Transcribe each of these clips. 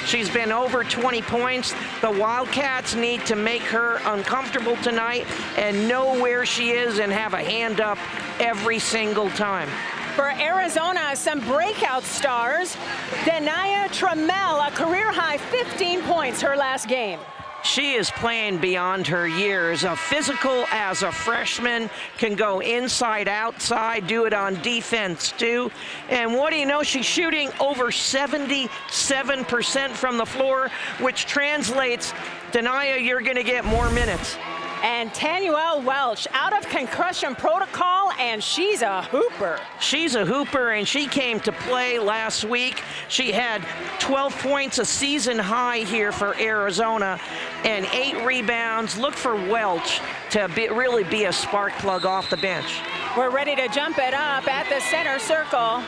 She's been over 20 points. The Wildcats need to make her uncomfortable tonight and know where she is and have a hand up every single time. For Arizona, some breakout stars. Denia Trammell, a career-high 15 points her last game. She is playing beyond her years. A physical as a freshman, can go inside, outside, do it on defense too. And what do you know, she's shooting over 77% from the floor, which translates, Denia, you're gonna get more minutes. And Tanuel Welch out of concussion protocol, and she's a hooper. She's a hooper, and she came to play last week. She had 12 points, a season high here for Arizona, and 8 rebounds. Look for Welch to really be a spark plug off the bench. We're ready to jump it up at the center circle.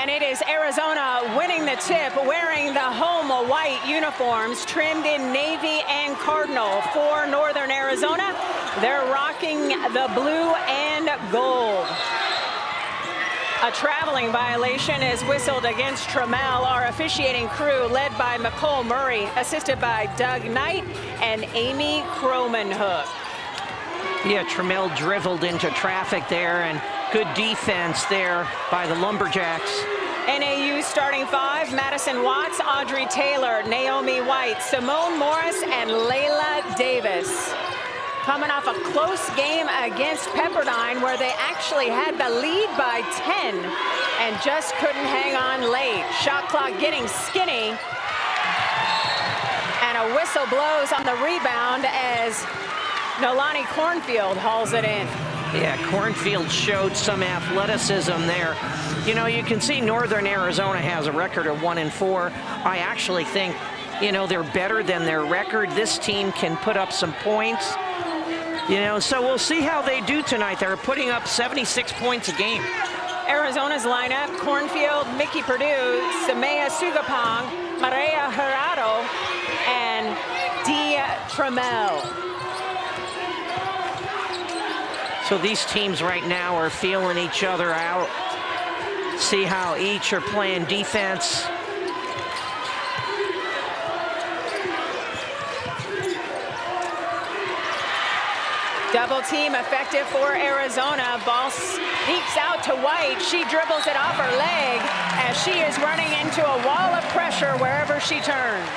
And it is Arizona winning the tip, wearing the home white uniforms trimmed in navy and cardinal. For Northern Arizona, they're rocking the blue and gold. A traveling violation is whistled against Trammell. Our officiating crew, led by Nicole Murray, assisted by Doug Knight and Amy Cromanhook. Yeah, Trammell dribbled into traffic there, and good defense there by the Lumberjacks. NAU starting 5, Madison Watts, Audrey Taylor, Naomi White, Simone Morris, and Layla Davis. Coming off a close game against Pepperdine, where they actually had the lead by 10 and just couldn't hang on late. Shot clock getting skinny. And a whistle blows on the rebound as Nolani Cornfield hauls it in. Yeah, Cornfield showed some athleticism there. You know, you can see Northern Arizona has a record of 1-4. I actually think, you know, they're better than their record. This team can put up some points. You know, so we'll see how they do tonight. They're putting up 76 points a game. Arizona's lineup: Cornfield, Mickey Purdue, Samaya Sugapong, Maria Herrado, and Dia Trammell. So these teams right now are feeling each other out. See how each are playing defense. Double team effective for Arizona. Ball sneaks out to White. She dribbles it off her leg as she is running into a wall of pressure wherever she turns.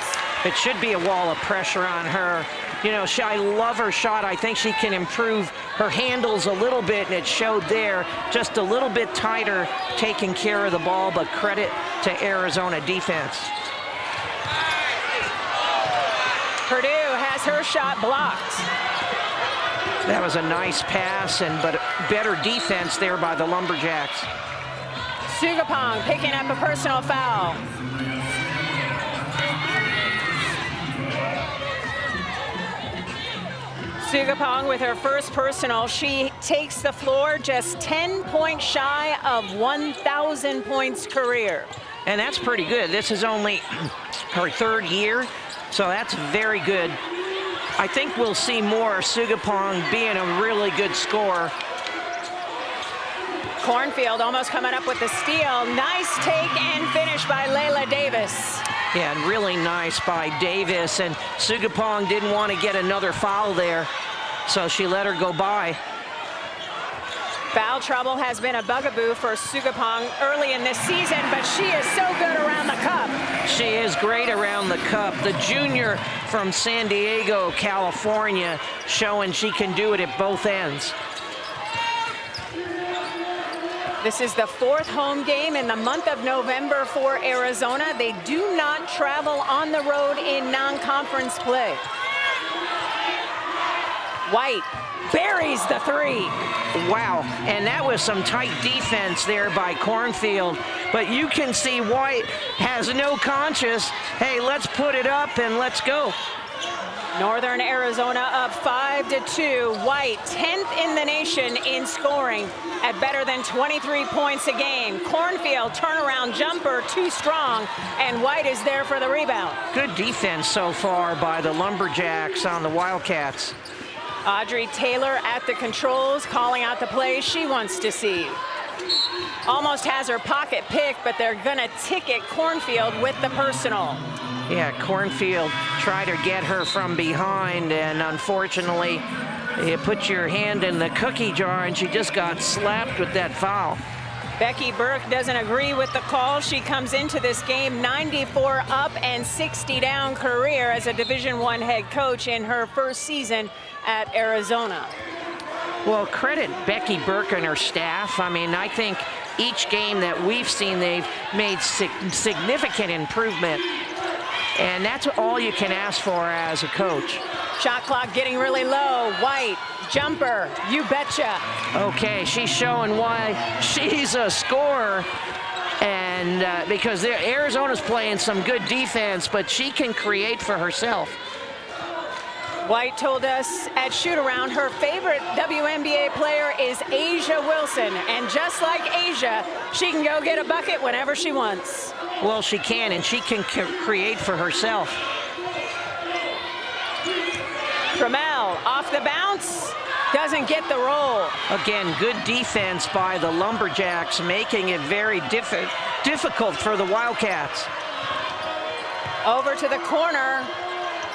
It should be a wall of pressure on her. You know, I love her shot. I think she can improve her handles a little bit, and it showed there. Just a little bit tighter, taking care of the ball, but credit to Arizona defense. Purdue has her shot blocked. That was a nice pass, but better defense there by the Lumberjacks. Sugapong picking up a personal foul. Sugapong with her first personal. She takes the floor just 10 points shy of 1,000 points career. And that's pretty good. This is only her 3rd year, so that's very good. I think we'll see more Sugapong being a really good scorer. Cornfield almost coming up with the steal. Nice take and finish by Layla Davis. Yeah, and really nice by Davis, and Sugapong didn't want to get another foul there, so she let her go by. Foul trouble has been a bugaboo for Sugapong early in this season, but she is so good around the cup. She is great around the cup. The junior from San Diego, California, showing she can do it at both ends. This is the 4th home game in the month of November for Arizona. They do not travel on the road in non-conference play. White buries the 3. Wow, and that was some tight defense there by Cornfield. But you can see White has no conscience. Hey, let's put it up and let's go. Northern Arizona up 5-2. White, 10th in the nation in scoring at better than 23 points a game. Cornfield, turnaround jumper, too strong, and White is there for the rebound. Good defense so far by the Lumberjacks on the Wildcats. Audrey Taylor at the controls, calling out the plays she wants to see. Almost has her pocket picked, but they're gonna ticket Cornfield with the personal. Yeah, Cornfield tried to get her from behind, and unfortunately, you put your hand in the cookie jar and she just got slapped with that foul. Becky Burke doesn't agree with the call. She comes into this game 94 up and 60 down career as a Division I head coach in her first season at Arizona. Well, credit Becky Burke and her staff. I mean, I think each game that we've seen, they've made significant improvement. And that's all you can ask for as a coach. Shot clock getting really low. White, jumper, you betcha. Okay, she's showing why she's a scorer. And because Arizona's playing some good defense, but she can create for herself. White told us at shoot-around her favorite WNBA player is Asia Wilson. And just like Asia, she can go get a bucket whenever she wants. Well, she can, and she can create for herself. Trammell off the bounce, doesn't get the roll. Again, good defense by the Lumberjacks, making it very difficult for the Wildcats. Over to the corner.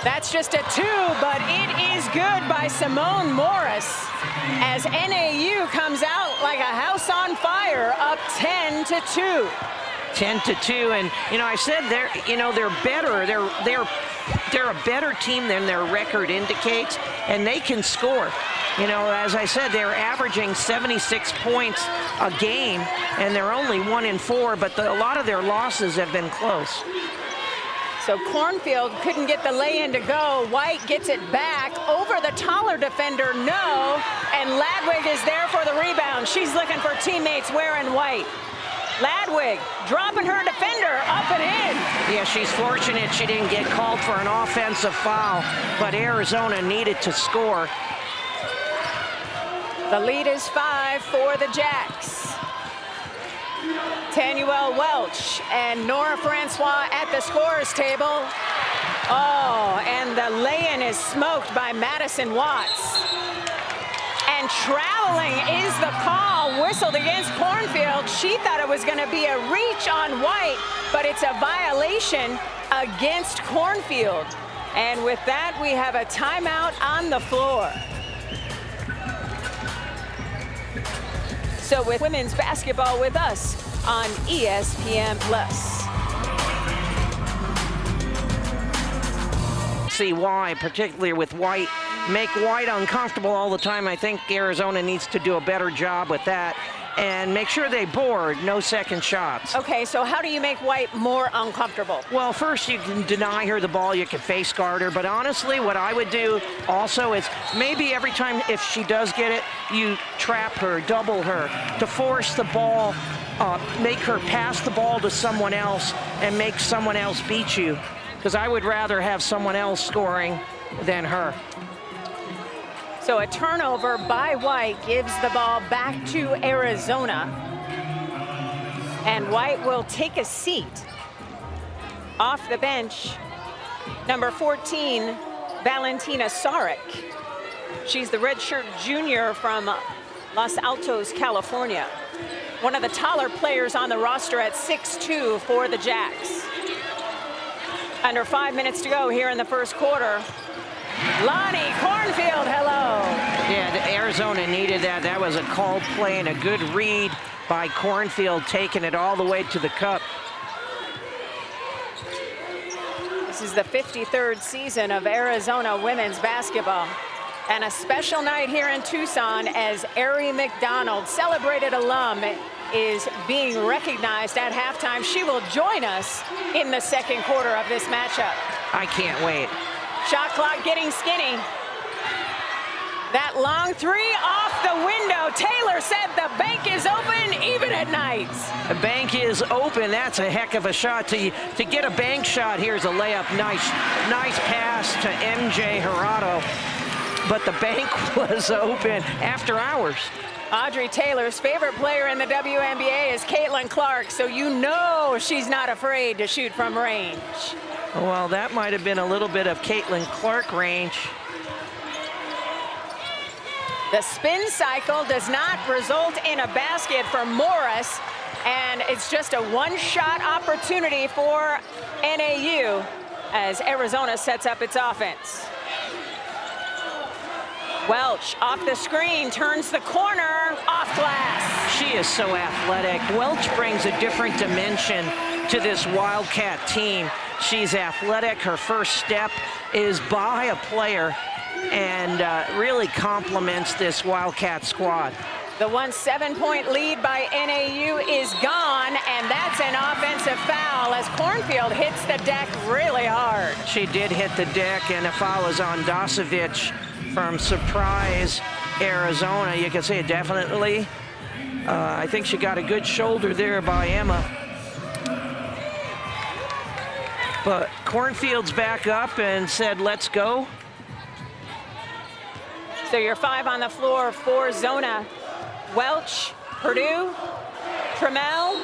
That's just a two, but it is good by Simone Morris as NAU comes out like a house on fire, up 10-2. 10-2, and I said they're better. They're a better team than their record indicates, and they can score. As I said, they're averaging 76 points a game, and they're only 1-4, but a lot of their losses have been close. So Cornfield couldn't get the lay-in to go. White gets it back over the taller defender, no, and Ladwig is there for the rebound. She's looking for teammates wearing white. Ladwig dropping her defender up and in. Yeah, she's fortunate she didn't get called for an offensive foul, but Arizona needed to score. The lead is 5 for the Jacks. Tanuel Welch and Nora Francois at the scorer's table. Oh, and the lay-in is smoked by Madison Watts. And traveling is the call, whistled against Cornfield. She thought it was going to be a reach on White, but it's a violation against Cornfield. And with that, we have a timeout on the floor. So with women's basketball with us on ESPN+. See why, particularly with White, make White uncomfortable all the time. I think Arizona needs to do a better job with that and make sure they board, no second shots. Okay, so how do you make White more uncomfortable? Well, first you can deny her the ball, you can face guard her, but honestly what I would do also is maybe every time if she does get it, you trap her, double her, to force the ball, make her pass the ball to someone else and make someone else beat you, because I would rather have someone else scoring than her. So a turnover by White gives the ball back to Arizona. And White will take a seat. Off the bench, number 14, Valentina Sarek. She's the redshirt junior from Los Altos, California. One of the taller players on the roster at 6'2" for the Jacks. Under 5 minutes to go here in the first quarter. Lonnie Cornfield, hello. Yeah, Arizona needed that. That was a called play and a good read by Cornfield, taking it all the way to the cup. This is the 53rd season of Arizona women's basketball. And a special night here in Tucson as Ari McDonald, celebrated alum, is being recognized at halftime. She will join us in the second quarter of this matchup. I can't wait. Shot clock getting skinny. That long three off the window. Taylor said the bank is open even at night. The bank is open. That's a heck of a shot. To get a bank shot, here's a layup. Nice pass to MJ Jurado. But the bank was open after hours. Audrey Taylor's favorite player in the WNBA is Caitlin Clark, so you know she's not afraid to shoot from range. Well, that might have been a little bit of Caitlin Clark range. The spin cycle does not result in a basket for Morris, and it's just a one-shot opportunity for NAU as Arizona sets up its offense. Welch off the screen, turns the corner, off glass. She is so athletic. Welch brings a different dimension to this Wildcat team. She's athletic. Her first step is by a player and really complements this Wildcat squad. The 7-point lead by NAU is gone, and that's an offensive foul as Cornfield hits the deck really hard. She did hit the deck, and a foul is on Dosevich from Surprise, Arizona. You can see it definitely. I think she got a good shoulder there by Emma. But Cornfield's back up and said, let's go. So your 5 on the floor for Zona. Welch, Purdue, Trammell,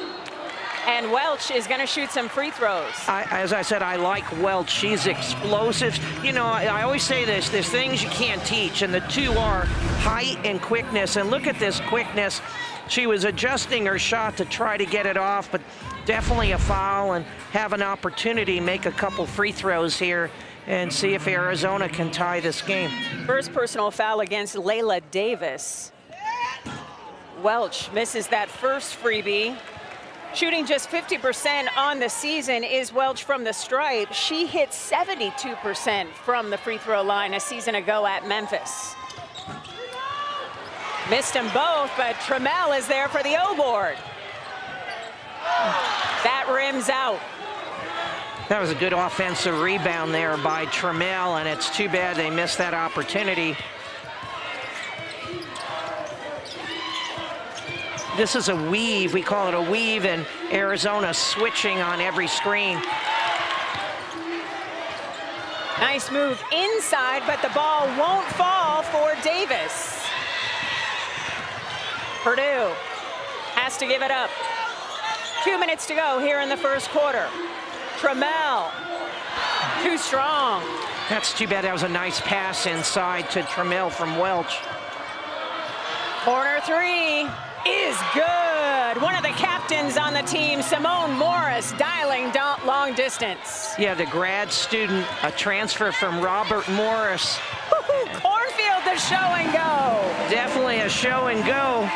and Welch is going to shoot some free throws. As I said, I like Welch. She's explosive. You know, I always say this, there's things you can't teach, and the two are height and quickness. And look at this quickness. She was adjusting her shot to try to get it off, but definitely a foul, and have an opportunity to make a couple free throws here and see if Arizona can tie this game. First personal foul against Layla Davis. Welch misses that first freebie. Shooting just 50% on the season is Welch from the stripe. She hit 72% from the free throw line a season ago at Memphis. Missed them both, but Trammell is there for the O board. That rims out. That was a good offensive rebound there by Trammell, and it's too bad they missed that opportunity. This is a weave, we call it a weave, and Arizona switching on every screen. Nice move inside, but the ball won't fall for Davis. Purdue has to give it up. 2 minutes to go here in the first quarter. Trammell, too strong. That's too bad. That was a nice pass inside to Trammell from Welch. Corner 3 is good. One of the captains on the team, Simone Morris, dialing down long distance. Yeah, the grad student, a transfer from Robert Morris. Cornfield, the show and go. Definitely a show and go.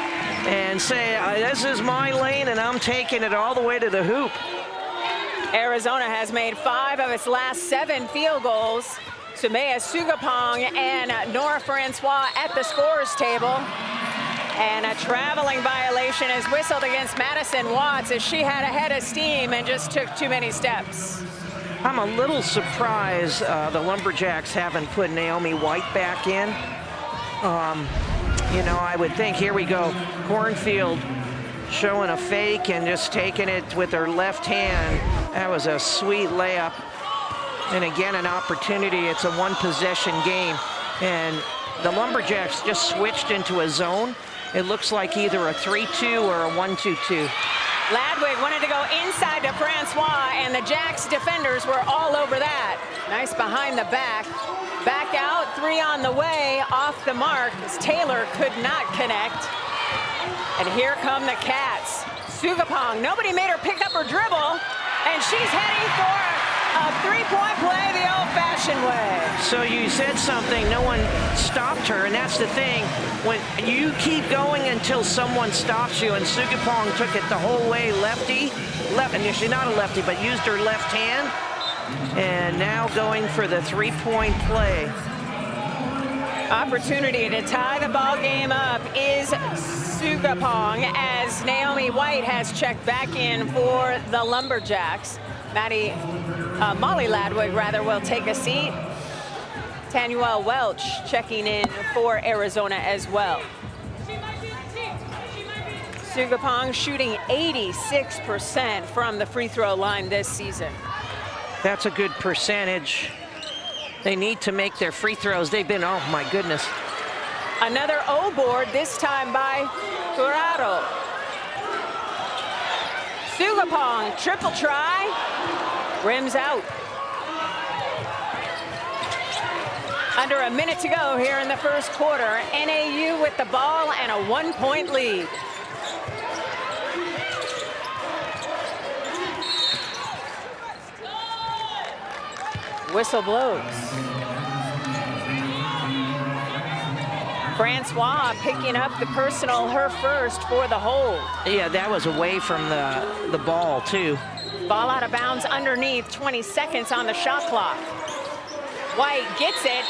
And say, this is my lane, and I'm taking it all the way to the hoop. Arizona has made 5 of its last 7 field goals. Sumaya Sugapong and Nora Francois at the scorer's table. And a traveling violation is whistled against Madison Watts as she had a head of steam and just took too many steps. I'm a little surprised the Lumberjacks haven't put Naomi White back in. You know, I would think, here we go, Cornfield showing a fake and just taking it with her left hand. That was a sweet layup. And again, an opportunity. It's a one-possession game. And the Lumberjacks just switched into a zone. It looks like either a 3-2 or a 1-2-2. Ladwig wanted to go inside to Francois, and the Jacks defenders were all over that. Nice behind the back. Back out, 3 on the way, off the mark, as Taylor could not connect. And here come the Cats. Sugapong, nobody made her pick up her dribble, and she's heading for a 3-point play the old-fashioned way. So you said something, no one stopped her, and that's the thing. When you keep going until someone stops you, and Sugapong took it the whole way lefty, and she's not a lefty, but used her left hand, and now going for the 3-point play. Opportunity to tie the ball game up is Sugapong as Naomi White has checked back in for the Lumberjacks. Molly Ladwig rather will take a seat. Tanuel Welch checking in for Arizona as well. Sugapong shooting 86% from the free throw line this season. That's a good percentage. They need to make their free throws. They've been, oh my goodness. Another O board, this time by Curado. Sugapong, triple try, rims out. Under a minute to go here in the first quarter. NAU with the ball and a 1-point lead. Whistle blows. Francois picking up the personal, her first for the hold. Yeah, that was away from the ball, too. Ball out of bounds underneath, 20 seconds on the shot clock. White gets it,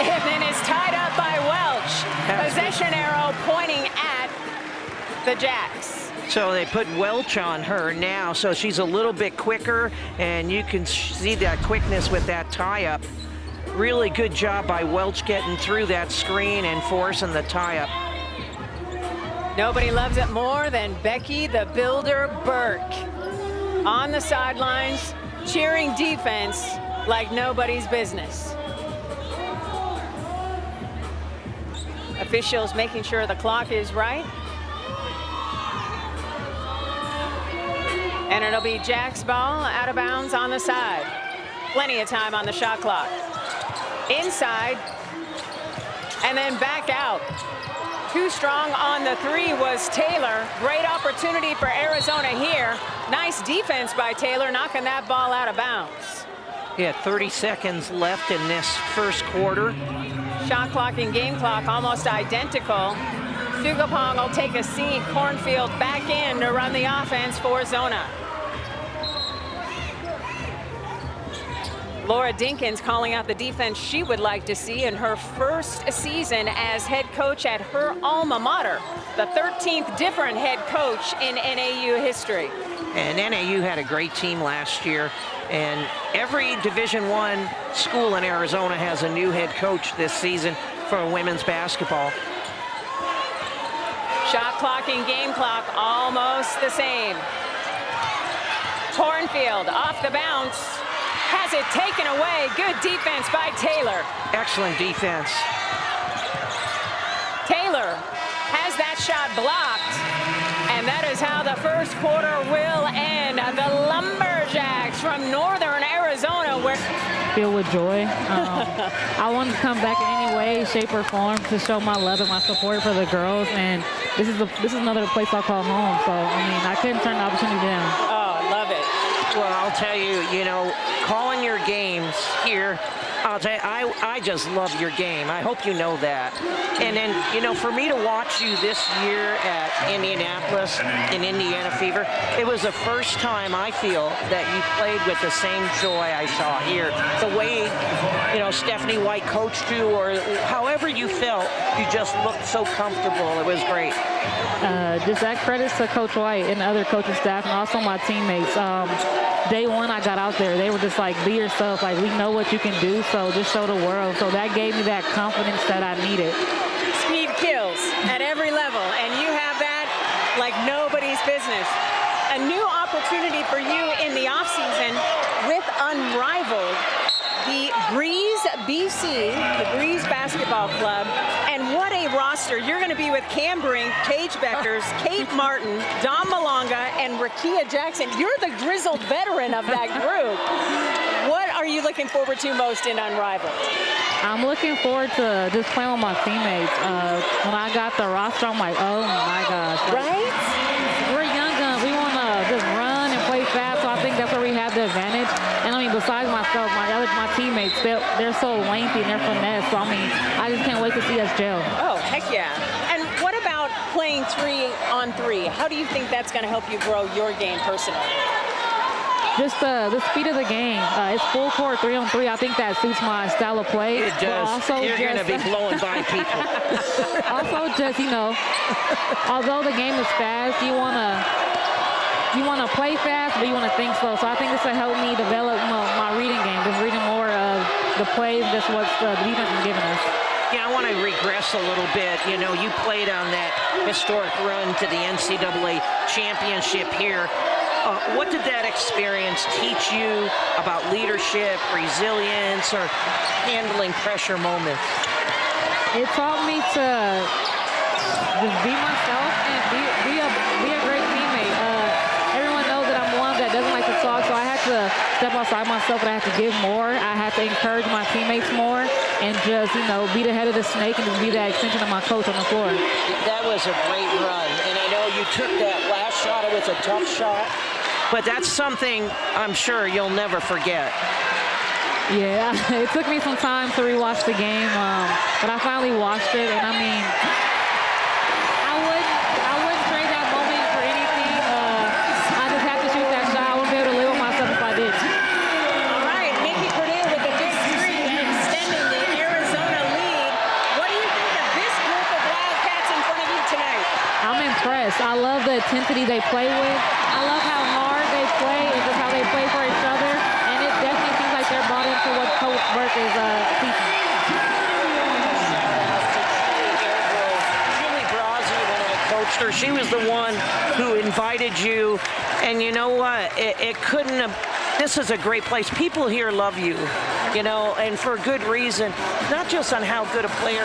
and then is tied up by Welch. Possession arrow pointing at the Jacks. So they put Welch on her now, so she's a little bit quicker, and you can see that quickness with that tie-up. Really good job by Welch getting through that screen and forcing the tie-up. Nobody loves it more than Becky the Builder Burke. On the sidelines, cheering defense like nobody's business. Officials making sure the clock is right. And it'll be Jack's ball out of bounds on the side. Plenty of time on the shot clock. Inside, and then back out. Too strong on the three was Taylor. Great opportunity for Arizona here. Nice defense by Taylor, knocking that ball out of bounds. Yeah, 30 seconds left in this first quarter. Shot clock and game clock almost identical. Sugapong will take a seat. Cornfield back in to run the offense for Zona. Laura Dinkins calling out the defense she would like to see in her first season as head coach at her alma mater. The 13th different head coach in NAU history. And NAU had a great team last year. And every Division I school in Arizona has a new head coach this season for women's basketball. Shot clock and game clock almost the same. Cornfield off the bounce. Has it taken away. Good defense by Taylor. Excellent defense. Taylor has that shot blocked. And that is how the first quarter will end. The Lumberjacks from Northern Arizona. Filled with joy. I wanted to come back in any way, shape, or form to show my love and my support for the girls. And this is another place I call home. So, I mean, I couldn't turn the opportunity down. Oh, I love it. Well, I'll tell you, calling your games here, I'll tell you, I just love your game. I hope you know that. And then, for me to watch you this year at Indianapolis in Indiana Fever, it was the first time I feel that you played with the same joy I saw here. The way, Stephanie White coached you, or however you felt, you just looked so comfortable. It was great. Just that credits to Coach White and the other coaching staff and also my teammates. Day one I got out there, they were just like, be yourself, like we know what you can do, so just show the world. So that gave me that confidence that I needed. Speed kills at every level, and you have that like nobody's business. A new opportunity for you in the offseason with Unrivaled, the Breeze BC, the Breeze Basketball Club, and what a roster. You're going to be with Cam Brink, Paige Beckers, Kate Martin, Dom Malonga, and Rakia Jackson. You're the grizzled veteran of that group. What are you looking forward to most in Unrivaled? I'm looking forward to just playing with my teammates. When I got the roster, I'm like, oh my gosh. Right? We're young guns. We want to just run and play fast, so I think that's where we have the advantage. And I mean, besides myself, my teammates, they're so lengthy and they're finesse. So I mean, I just can't wait to see us gel. Oh, heck yeah. And what about playing 3-on-3? How do you think that's going to help you grow your game personally? Just the speed of the game. It's full court 3-on-3. I think that suits my style of play. It does. You're going to be blowing by people. Also, just, although the game is fast, you want to play fast, but you want to think slow. So I think this will help me develop my reading game, just reading more of the plays, just what the defense is giving us. Yeah, I want to regress a little bit. You played on that historic run to the NCAA championship here. What did that experience teach you about leadership, resilience, or handling pressure moments? It taught me to just be myself and be a great teammate. Everyone knows that I'm one that doesn't like to talk, so I had to to step outside myself, and I have to give more. I have to encourage my teammates more and just, be the head of the snake and just be that extension of my coach on the floor. That was a great run, and I know you took that last shot. It was a tough shot, but that's something I'm sure you'll never forget. Yeah, it took me some time to rewatch the game, but I finally watched it, and I mean, I wouldn't trade that moment for anything. I just have to shoot that shot. I wouldn't be able to live with myself if I did. All right, Mickey Purdue with the big three, extending the Arizona lead. What do you think of this group of Wildcats in front of you tonight? I'm impressed. I love the intensity they play with. I love how hard they play and just how they play for each other. And it definitely seems like they're bought into what Coach Burke is teaching. Julie Brazzi, when I coached her, she was the one who invited you. And you know what? It couldn't have. This is a great place. People here love you, and for good reason. Not just on how good a player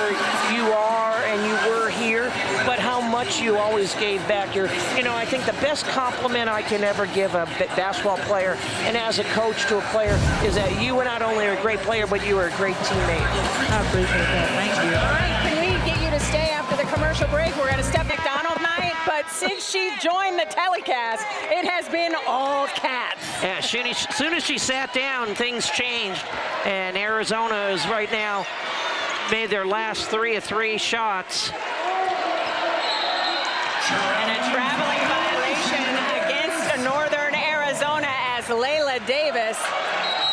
you are and you were here, but how much you always gave back. I think the best compliment I can ever give a basketball player, and as a coach to a player, is that you were not only a great player, but you were a great teammate. I appreciate that. Thank you. All right, can we get you to stay after the commercial break? We're going to step McDonald night, but since she joined the telecast, it has been all Cats. Yeah, as soon as she sat down, things changed, and Arizona is right now made their last 3 of 3 shots. And a traveling violation against Northern Arizona as Layla Davis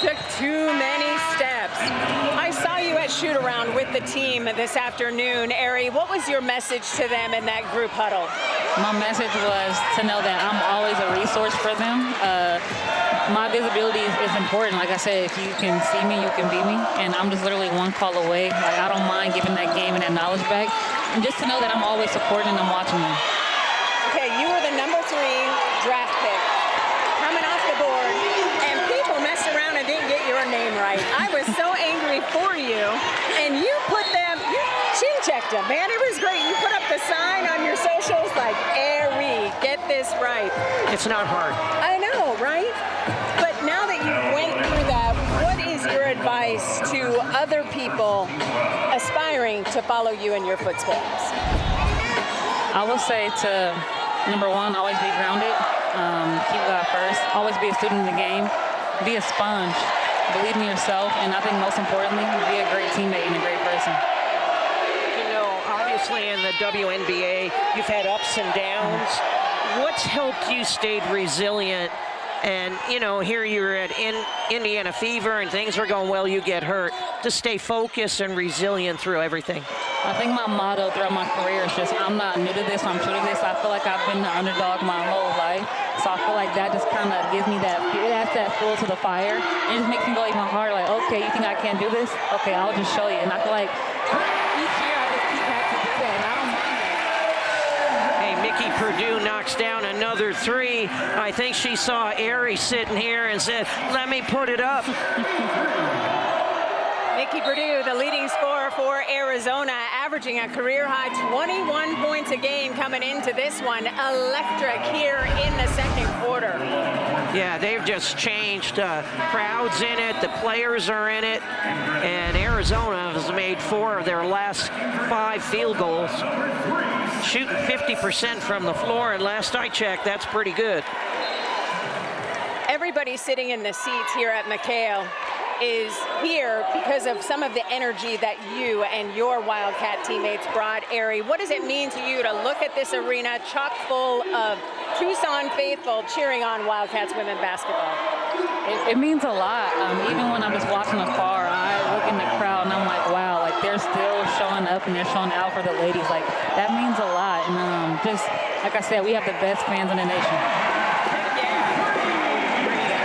took too many steps. I saw you at shoot-around with the team this afternoon. Ari, what was your message to them in that group huddle? My message was to know that I'm always a resource for them. My visibility is important. Like I said, if you can see me, you can beat me. And I'm just literally one call away. I don't mind giving that game and that knowledge back. And just to know that I'm always supporting and I'm watching them. Okay, you were the number 3 draft pick coming off the board, and people messed around and didn't get your name right. I was so angry for you, and you put them, you chin-checked them, man. It was great. You put up the sign on your socials like, Ari, get this right. It's not hard. I know, right? But now that you went through that, what is your advice to other people aspiring to follow you in your footsteps? I would say to, number 1, always be grounded. Keep God first. Always be a student of the game. Be a sponge. Believe in yourself. And I think most importantly, be a great teammate and a great person. Obviously in the WNBA, you've had ups and downs. What's helped you stay resilient? And, here you're at Indiana Fever and things are going well, you get hurt. To stay focused and resilient through everything. I think my motto throughout my career is just, I'm not new to this, I'm true to this. I feel like I've been the underdog my whole life. So I feel like that just kind of gives me that fuel to the fire. And it just makes me go even harder, like, okay, you think I can't do this? Okay, I'll just show you. And I feel like each year I just keep having to do that, and I don't mind that. Hey, Mickey Purdue knocks down another 3. I think she saw Ari sitting here and said, let me put it up. Mickey Purdue, the leading scorer for Arizona, averaging a career-high 21 points a game coming into this one. Electric here in the second quarter. Yeah, they've just changed. Crowds in it, the players are in it, and Arizona has made 4 of their last 5 field goals. Shooting 50% from the floor, and last I checked, that's pretty good. Everybody sitting in the seats here at McHale is here because of some of the energy that you and your Wildcat teammates brought. Ari, what does it mean to you to look at this arena chock full of Tucson faithful cheering on Wildcats women basketball? It means a lot. Even when I'm just watching afar, I look in the crowd and I'm like, wow, like they're still showing up and they're showing out for the ladies. Like, that means a lot. And just, like I said, we have the best fans in the nation.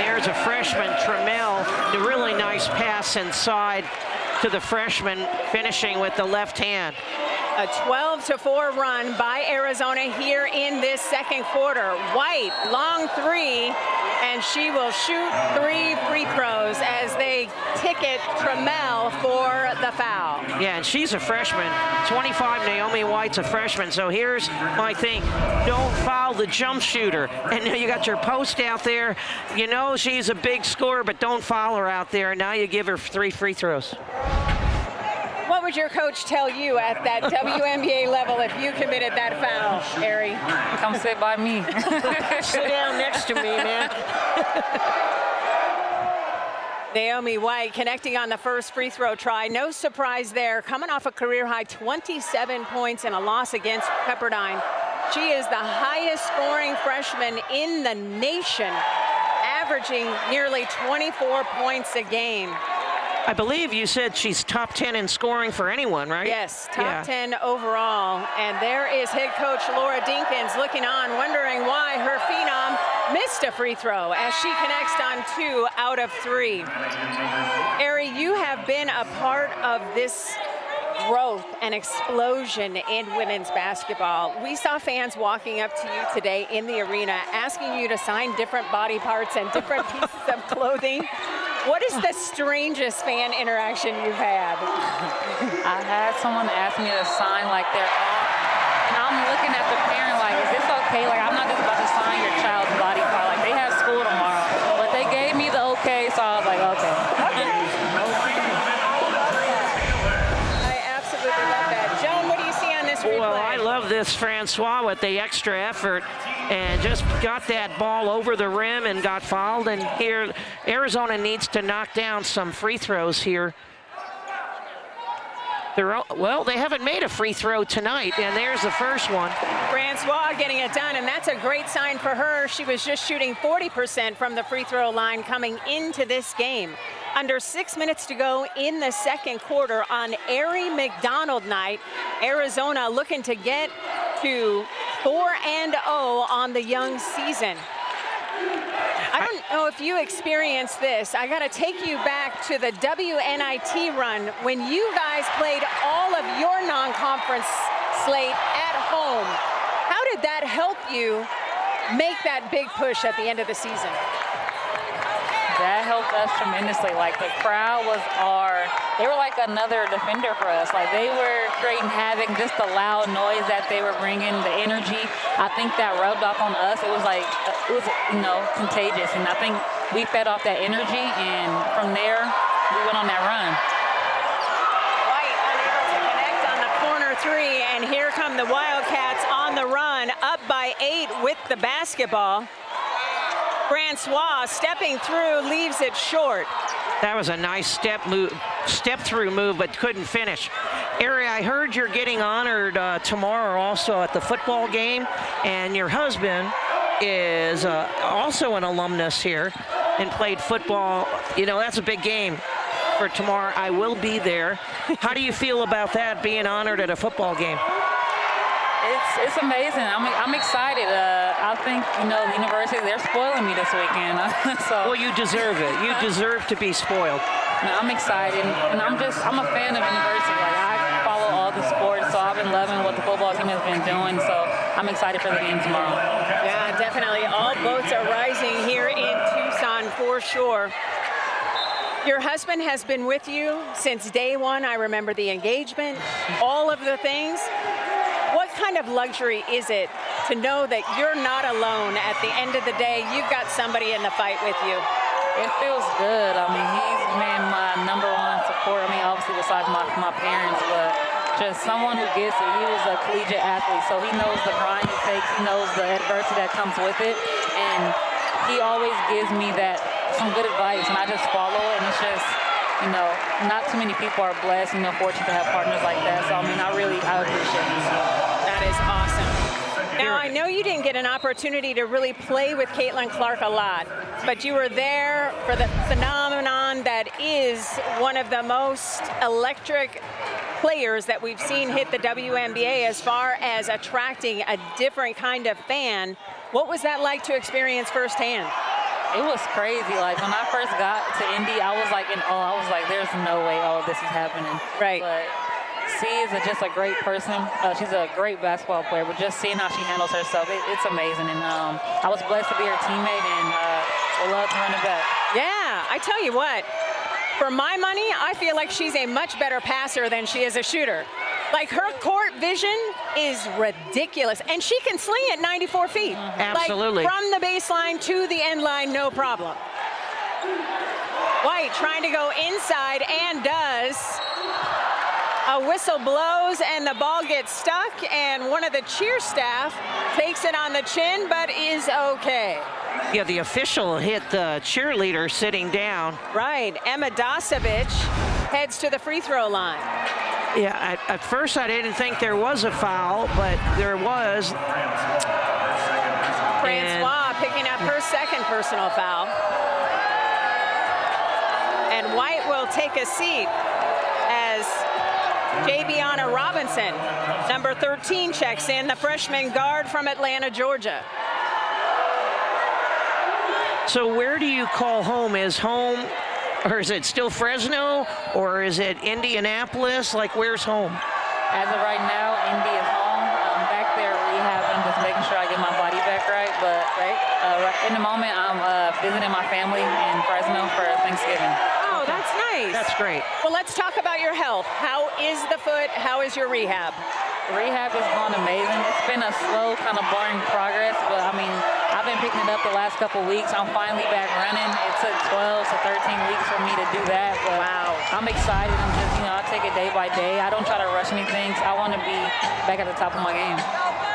There's a freshman, Trammell, the really nice pass inside to the freshman, finishing with the left hand. A 12-4 run by Arizona here in this second quarter. White, long 3, and she will shoot 3 free throws as they tick Pickett Trammell for the foul. Yeah, and she's a freshman. 25, Naomi White's a freshman. So here's my thing. Don't foul the jump shooter. And now you got your post out there. You know she's a big scorer, but don't foul her out there. Now you give her 3 free throws. What would your coach tell you at that WNBA level if you committed that foul, Ari? Come sit by me. Sit down next to me, man. Naomi White connecting on the first free throw try. No surprise there. Coming off a career-high 27 points in a loss against Pepperdine. She is the highest scoring freshman in the nation, averaging nearly 24 points a game. I believe you said she's top 10 in scoring for anyone, right? Yes, top 10 overall. And there is head coach Laura Dinkins looking on, wondering why her phenom missed a free throw as she connects on 2 out of 3. Ari, you have been a part of this growth and explosion in women's basketball. We saw fans walking up to you today in the arena asking you to sign different body parts and different pieces of clothing. What is the strangest fan interaction you've had? I had someone ask me to sign like their arm, and I'm looking at the parent like, is this okay? Like, I'm not just about to sign your child's body part. Like, they have school tomorrow, but they gave me the okay, so I was like, okay. I absolutely love that. Joan, what do you see on this replay? Well, I love this Francois with the extra effort and just got that ball over the rim and got fouled. And here, Arizona needs to knock down some free throws here. Well, they haven't made a free throw tonight, and there's the first one. Francois getting it done, and that's a great sign for her. She was just shooting 40% from the free throw line coming into this game. Under 6 minutes to go in the second quarter on Ari McDonald night, Arizona looking to get to 4-0 on the young season. I don't know if you experienced this. I got to take you back to the WNIT run when you guys played all of your non-conference slate at home. How did that help you make that big push at the end of the season? That helped us tremendously. Like, the crowd was they were like another defender for us. Like, they were creating havoc, just the loud noise that they were bringing, the energy. I think that rubbed off on us. It was contagious. And I think we fed off that energy, and from there, we went on that run. White unable to connect on the corner 3, and here come the Wildcats on the run, up by 8 with the basketball. Francois stepping through, leaves it short. That was a nice step-through move, but couldn't finish. Ari, I heard you're getting honored tomorrow also at the football game, and your husband is also an alumnus here and played football. You know, that's a big game for tomorrow. I will be there. How do you feel about that, being honored at a football game? It's amazing. I'm excited. I think, the university, they're spoiling me this weekend. Well, you deserve it. You deserve to be spoiled. No, I'm excited, and I'm a fan of university. Like, I follow all the sports, so I've been loving what the football team has been doing, so I'm excited for the game tomorrow. Yeah, definitely. All boats are rising here in Tucson for sure. Your husband has been with you since day one. I remember the engagement, all of the things. What kind of luxury is it to know that you're not alone at the end of the day? You've got somebody in the fight with you. It feels good. I mean, he's been my number one support. I mean, obviously besides my parents, but just someone who gets it. He was a collegiate athlete, so he knows the grind it takes. He knows the adversity that comes with it. And he always gives me some good advice, and I just follow it. And it's just, not too many people are blessed, fortunate to have partners like that. So, I mean, I appreciate it. That is awesome. Now, I know you didn't get an opportunity to really play with Caitlin Clark a lot, but you were there for the phenomenon that is one of the most electric players that we've seen hit the WNBA as far as attracting a different kind of fan. What was that like to experience firsthand? It was crazy. Like, when I first got to Indy, I was like in awe. I was like, there's no way this is happening. Right. But C is just a great person. She's a great basketball player, but just seeing how she handles herself, it's amazing. And I was blessed to be her teammate, and would love to run it back. Yeah, I tell you what, For my money, I feel like she's a much better passer than she is a shooter. Like, her court vision is ridiculous, and she can sling it 94 feet. Absolutely. Like, from the baseline to the end line, no problem. White trying to go inside and does. A whistle blows and the ball gets stuck, and one of the cheer staff takes it on the chin, but is okay. Yeah, the official hit the cheerleader sitting down. Right, Emma Dosovic heads to the free throw line. Yeah, at first I didn't think there was a foul, but there was. Francois picking up her second personal foul. And White will take a seat as Javiana Robinson, number 13, checks in, the freshman guard from Atlanta, Georgia. So where do you call home? Is home, or is it still Fresno, or is it Indianapolis? Like, where's home? As of right now, Indy is home. I'm back there rehabbing, just making sure I get my body back right. But in the moment, I'm visiting my family in Fresno for Thanksgiving. Oh, that's nice. That's great. Well, let's talk about your health. How is the foot? How is your rehab? Rehab has gone amazing. It's been a slow, kind of boring progress, but I mean, I've been picking it up the last couple weeks. I'm finally back running. It took 12 to 13 weeks for me to do that, but wow. I'm excited. I'm just, I take it day by day. I don't try to rush anything, so I want to be back at the top of my game.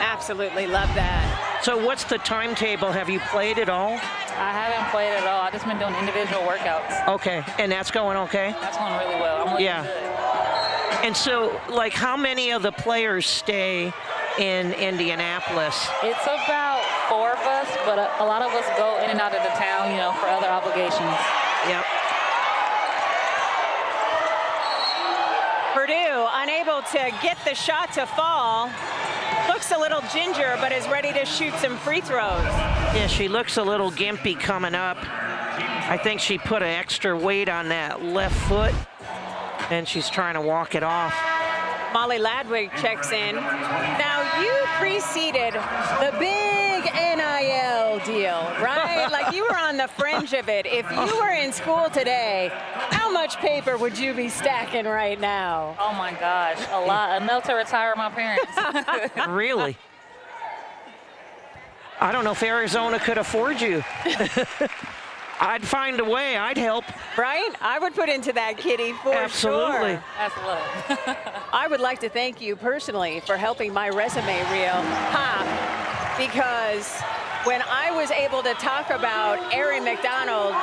Absolutely love that. So what's the timetable? Have you played at all? I haven't played at all. I've just been doing individual workouts. Okay, and that's going okay? That's going really well. I'm looking good. And so, like, how many of the players stay in Indianapolis? It's about 4 of us, but a lot of us go in and out of the town, for other obligations. Yep. Purdue unable to get the shot to fall. Looks a little ginger, but is ready to shoot some free throws. Yeah, she looks a little gimpy coming up. I think she put an extra weight on that left foot, and she's trying to walk it off. Molly Ladwig checks in. Now, you preceded the big NIL deal, right? Like, you were on the fringe of it. If you were in school today, how much paper would you be stacking right now? Oh my gosh, a lot. Enough to retire my parents. Really? I don't know if Arizona could afford you. I'd find a way. I'd help. Right? I would put into that kitty for Absolutely. sure. That's love. I would like to thank you personally for helping my resume reel pop, because when I was able to talk about Erin McDonald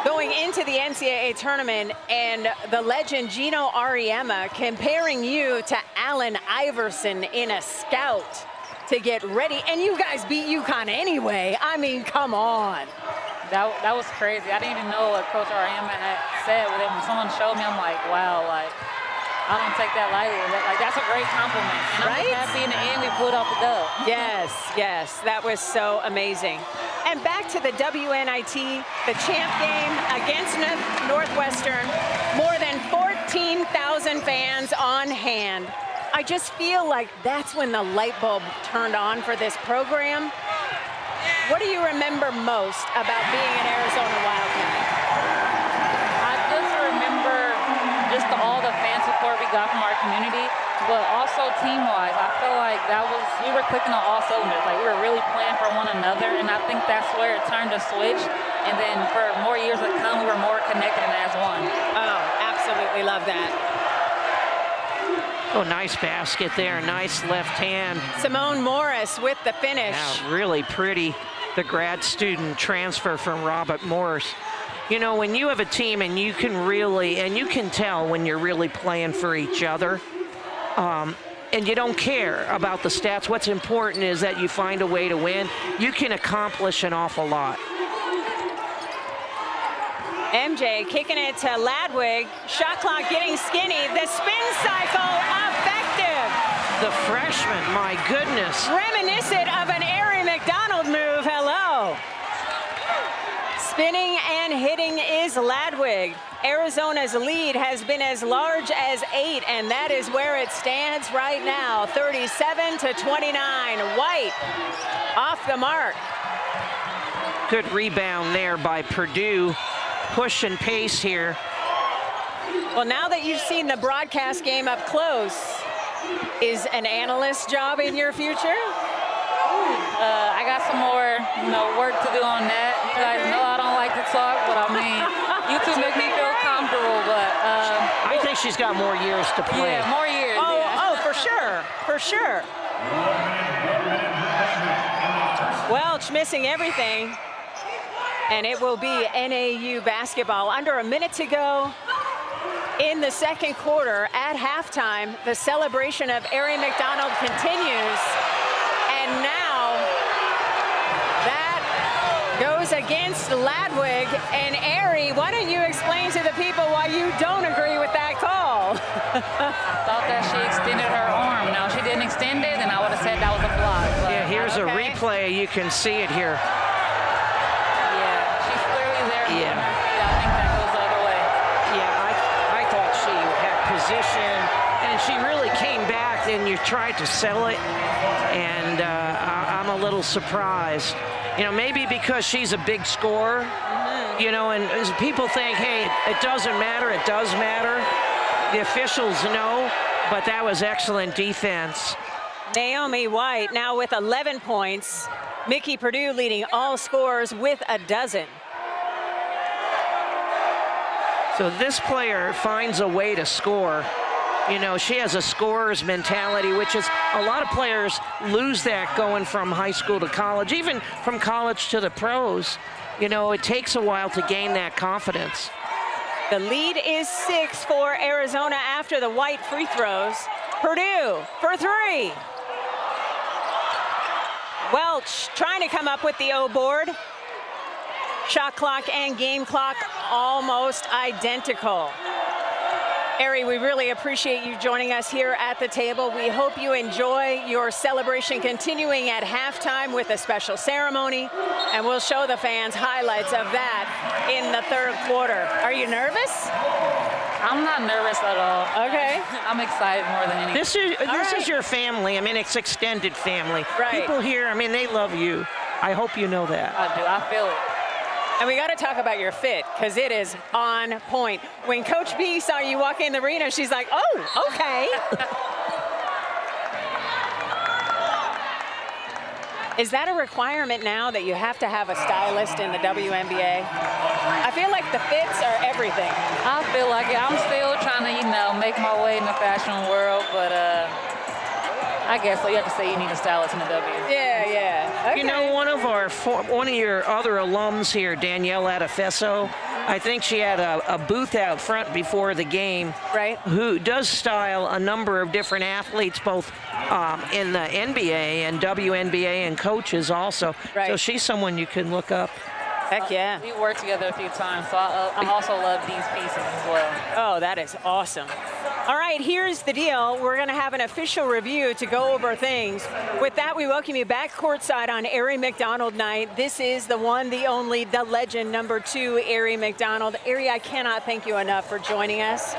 going into the NCAA tournament and the legend Gino Auriemma comparing you to Allen Iverson in a scout to get ready, and you guys beat UConn anyway. I mean, come on. That was crazy. I didn't even know what Coach Auriemma had said with it. When someone showed me, I'm like, wow, like, I don't take that lightly. Like, that's a great compliment. And I'm just happy in the end we pulled off the dub. Yes, yes, that was so amazing. And back to the WNIT, the champ game against Northwestern, more than 14,000 fans on hand. I just feel like that's when the light bulb turned on for this program. What do you remember most about being an Arizona Wildcat? I just remember just all the fan support we got from our community, but also team-wise. I feel like we were clicking on all cylinders. Like, we were really playing for one another, and I think that's where it turned to switch. And then for more years to come, we were more connected and as one. Oh, absolutely love that. Oh, nice basket there, nice left hand. Simone Morris with the finish. Yeah, really pretty, the grad student transfer from Robert Morris. When you have a team and you can tell when you're really playing for each other, and you don't care about the stats. What's important is that you find a way to win. You can accomplish an awful lot. MJ kicking it to Ladwig. Shot clock getting skinny. The spin cycle effective. The freshman, my goodness. Reminiscent of an Erin McDonald move. Hello. Spinning and hitting is Ladwig. Arizona's lead has been as large as 8, and that is where it stands right now, 37-29. White off the mark. Good rebound there by Purdue. Push and pace here. Well, now that you've seen the broadcast game up close, is an analyst job in your future? I got some more, work to do on that. You guys know I don't like to talk, but I mean, you two make me feel comfortable. But I think she's got more years to play. Yeah, more years. Oh, for sure, for sure. Welch missing everything, and it will be NAU basketball. Under a minute to go in the second quarter. At halftime, the celebration of Arizona McDonald continues, and now that goes against Ladwig. And Ari, why don't you explain to the people why you don't agree with that call? I thought that she extended her arm. Now, if she didn't extend it, then I would have said that was a block. Yeah, here's a replay. You can see it here. Yeah, she's clearly there. Yeah. I think that goes the other way. Yeah, I thought she had position, and she really came back, and you tried to sell it, and I'm a little surprised. Maybe because she's a big scorer, and as people think, hey, it doesn't matter, it does matter. The officials know, but that was excellent defense. Naomi White now with 11 points. Mickey Purdue leading all scorers with a dozen. So this player finds a way to score. She has a scorer's mentality, which is a lot of players lose that going from high school to college, even from college to the pros. It takes a while to gain that confidence. The lead is 6 for Arizona after the White free throws. Purdue for 3. Welch trying to come up with the O board. Shot clock and game clock almost identical. Ari, we really appreciate you joining us here at the table. We hope you enjoy your celebration continuing at halftime with a special ceremony, and we'll show the fans highlights of that in the third quarter. Are you nervous? I'm not nervous at all. Okay. I'm excited more than anything. This is your family. It's extended family. Right. People here, they love you. I hope you know that. I do. I feel it. And we got to talk about your fit, because it is on point. When Coach B saw you walk in the arena, she's like, oh, okay. Is that a requirement now that you have to have a stylist in the WNBA? I feel like the fits are everything. I feel like it. I'm still trying to, make my way in the fashion world, but I guess so. You have to say you need a stylist in the W. Yeah. Okay. One of your other alums here, Danielle Adefeso, I think she had a booth out front before the game. Right. Who does style a number of different athletes, both in the NBA and WNBA, and coaches also. Right. So she's someone you can look up. Heck yeah. We worked together a few times, so I also love these pieces as well. Oh, that is awesome. All right, here's the deal. We're going to have an official review to go over things. With that, we welcome you back courtside on Arizona McDonald night. This is the one, the only, the legend, number 2, Arizona McDonald. Ari, I cannot thank you enough for joining us.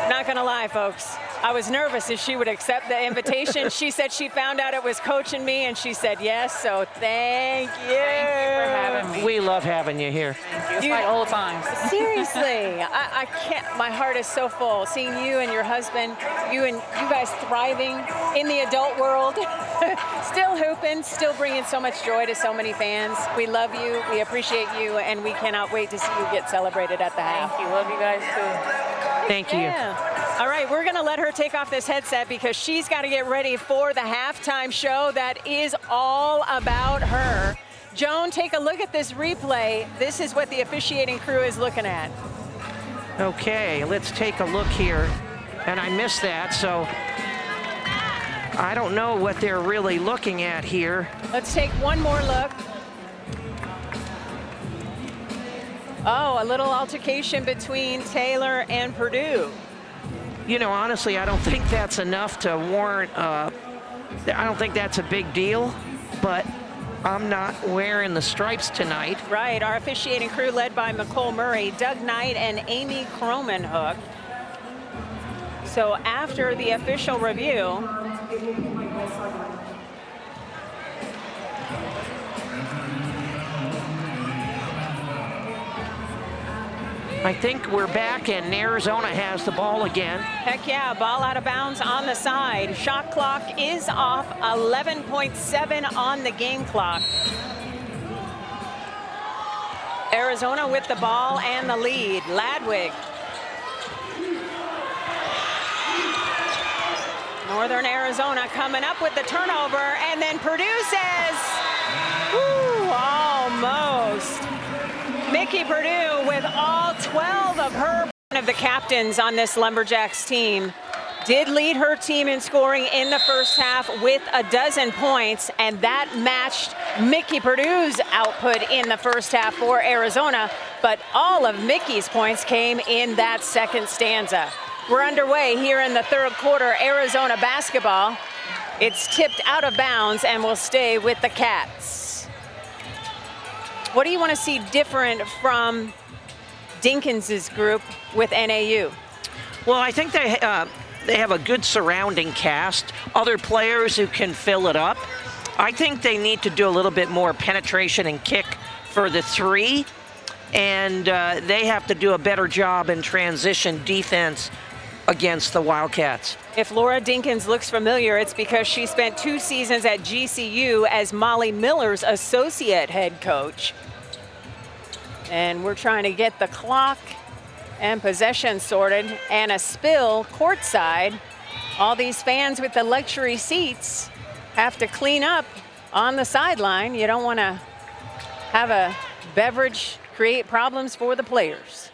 Not going to lie, folks. I was nervous if she would accept the invitation. She said she found out it was coaching me, and she said yes, so thank you. Thank you for having me. We love having you here. Thank you. It's like old times. Seriously, I can't, my heart is so full. Seeing you and your husband, you guys thriving in the adult world, still hooping, still bringing so much joy to so many fans. We love you, we appreciate you, and we cannot wait to see you get celebrated at the half. Thank you. Love you guys too. Thank you. Yeah. All right, we're going to let her take off this headset because she's got to get ready for the halftime show that is all about her. Joan, take a look at this replay. This is what the officiating crew is looking at. Okay, let's take a look here. And I missed that, so I don't know what they're really looking at here. Let's take one more look. Oh, a little altercation between Taylor and Purdue. Honestly, I don't think that's enough to warrant, I don't think that's a big deal, but I'm not wearing the stripes tonight. Right, our officiating crew led by McCole Murray, Doug Knight, and Amy Cromanhook. So after the official review, I think we're back and Arizona has the ball again. Heck yeah, ball out of bounds on the side. Shot clock is off, 11.7 on the game clock. Arizona with the ball and the lead. Ladwig. Northern Arizona coming up with the turnover and then produces. Woo, almost. Mickey Purdue with all 12 of her, one of the captains on this Lumberjacks team, did lead her team in scoring in the first half with 12 points, and that matched Mickey Purdue's output in the first half for Arizona, but all of Mickey's points came in that second stanza. We're underway here in the third quarter, Arizona basketball. It's tipped out of bounds and will stay with the Cats. What do you want to see different from Dinkins' group with NAU? Well, I think they have a good surrounding cast, other players who can fill it up. I think they need to do a little bit more penetration and kick for the three, and they have to do a better job in transition defense against the Wildcats. If Laura Dinkins looks familiar, it's because she spent 2 seasons at GCU as Molly Miller's associate head coach. And we're trying to get the clock and possession sorted, and a spill courtside. All these fans with the luxury seats have to clean up on the sideline. You don't want to have a beverage create problems for the players.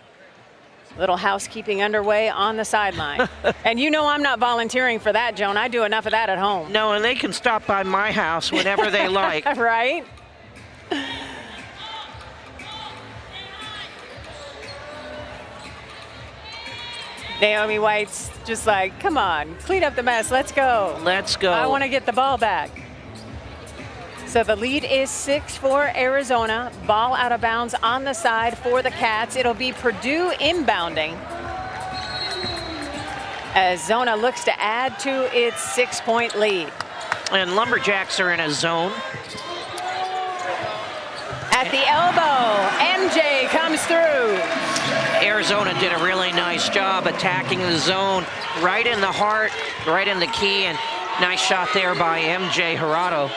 Little housekeeping underway on the sideline. And you know I'm not volunteering for that, Joan. I do enough of that at home. No, and they can stop by my house whenever they like. Right? Naomi White's just like, come on, clean up the mess, let's go. Let's go. I want to get the ball back. So the lead is 6 for Arizona. Ball out of bounds on the side for the Cats. It'll be Purdue inbounding as Zona looks to add to its 6-point lead. And Lumberjacks are in a zone. At the elbow, MJ comes through. Arizona did a really nice job attacking the zone right in the heart, right in the key, and nice shot there by MJ Jurado.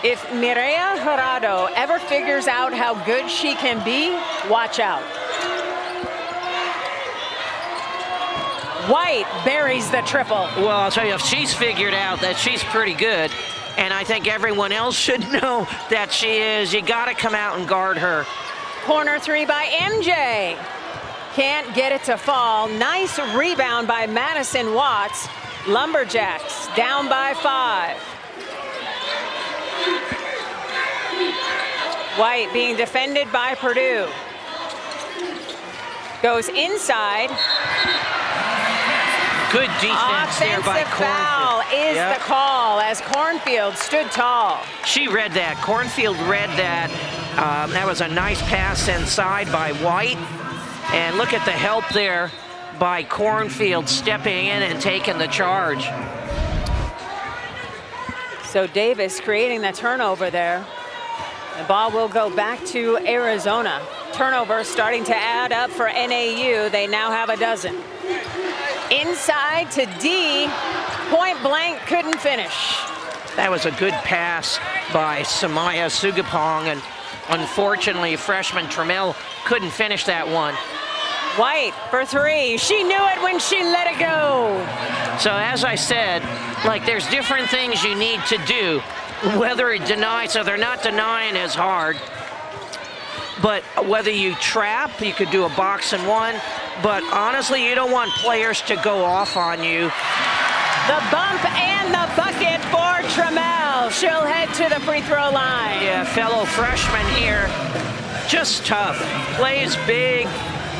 If Mireya Jurado ever figures out how good she can be, watch out. White buries the triple. Well, I'll tell you, if she's figured out that she's pretty good, and I think everyone else should know that she is, you got to come out and guard her. Corner 3 by MJ. Can't get it to fall. Nice rebound by Madison Watts. Lumberjacks down by 5. White being defended by Purdue. Goes inside. Good defense there by Offensive foul is the call as Cornfield stood tall. She read that. Cornfield read that. That was a nice pass inside by White. And look at the help there by Cornfield stepping in and taking the charge. So Davis creating the turnover there. The ball will go back to Arizona. Turnover starting to add up for NAU. They now have 12. Inside to D. Point blank, couldn't finish. That was a good pass by Samaya Sugapong, and unfortunately, freshman Trammell couldn't finish that one. White for 3. She knew it when she let it go. So as I said, like, there's different things you need to do. Whether it denies, so they're not denying as hard. But whether you trap, you could do a box and one. But honestly, you don't want players to go off on you. The bump and the bucket for Trammell. She'll head to the free throw line. Yeah, fellow freshman here, just tough. Plays big,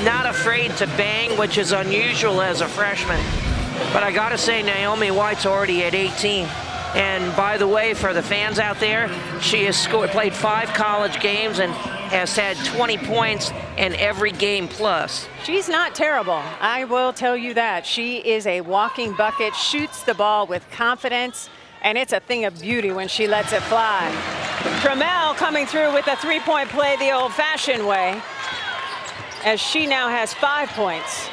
not afraid to bang, which is unusual as a freshman. But I gotta say, Naomi White's already at 18. And by the way, for the fans out there, she has played 5 college games and has had 20 points in every game plus. She's not terrible, I will tell you that. She is a walking bucket, shoots the ball with confidence, and it's a thing of beauty when she lets it fly. Trammell coming through with a 3-point play the old-fashioned way. as she now has 5 points.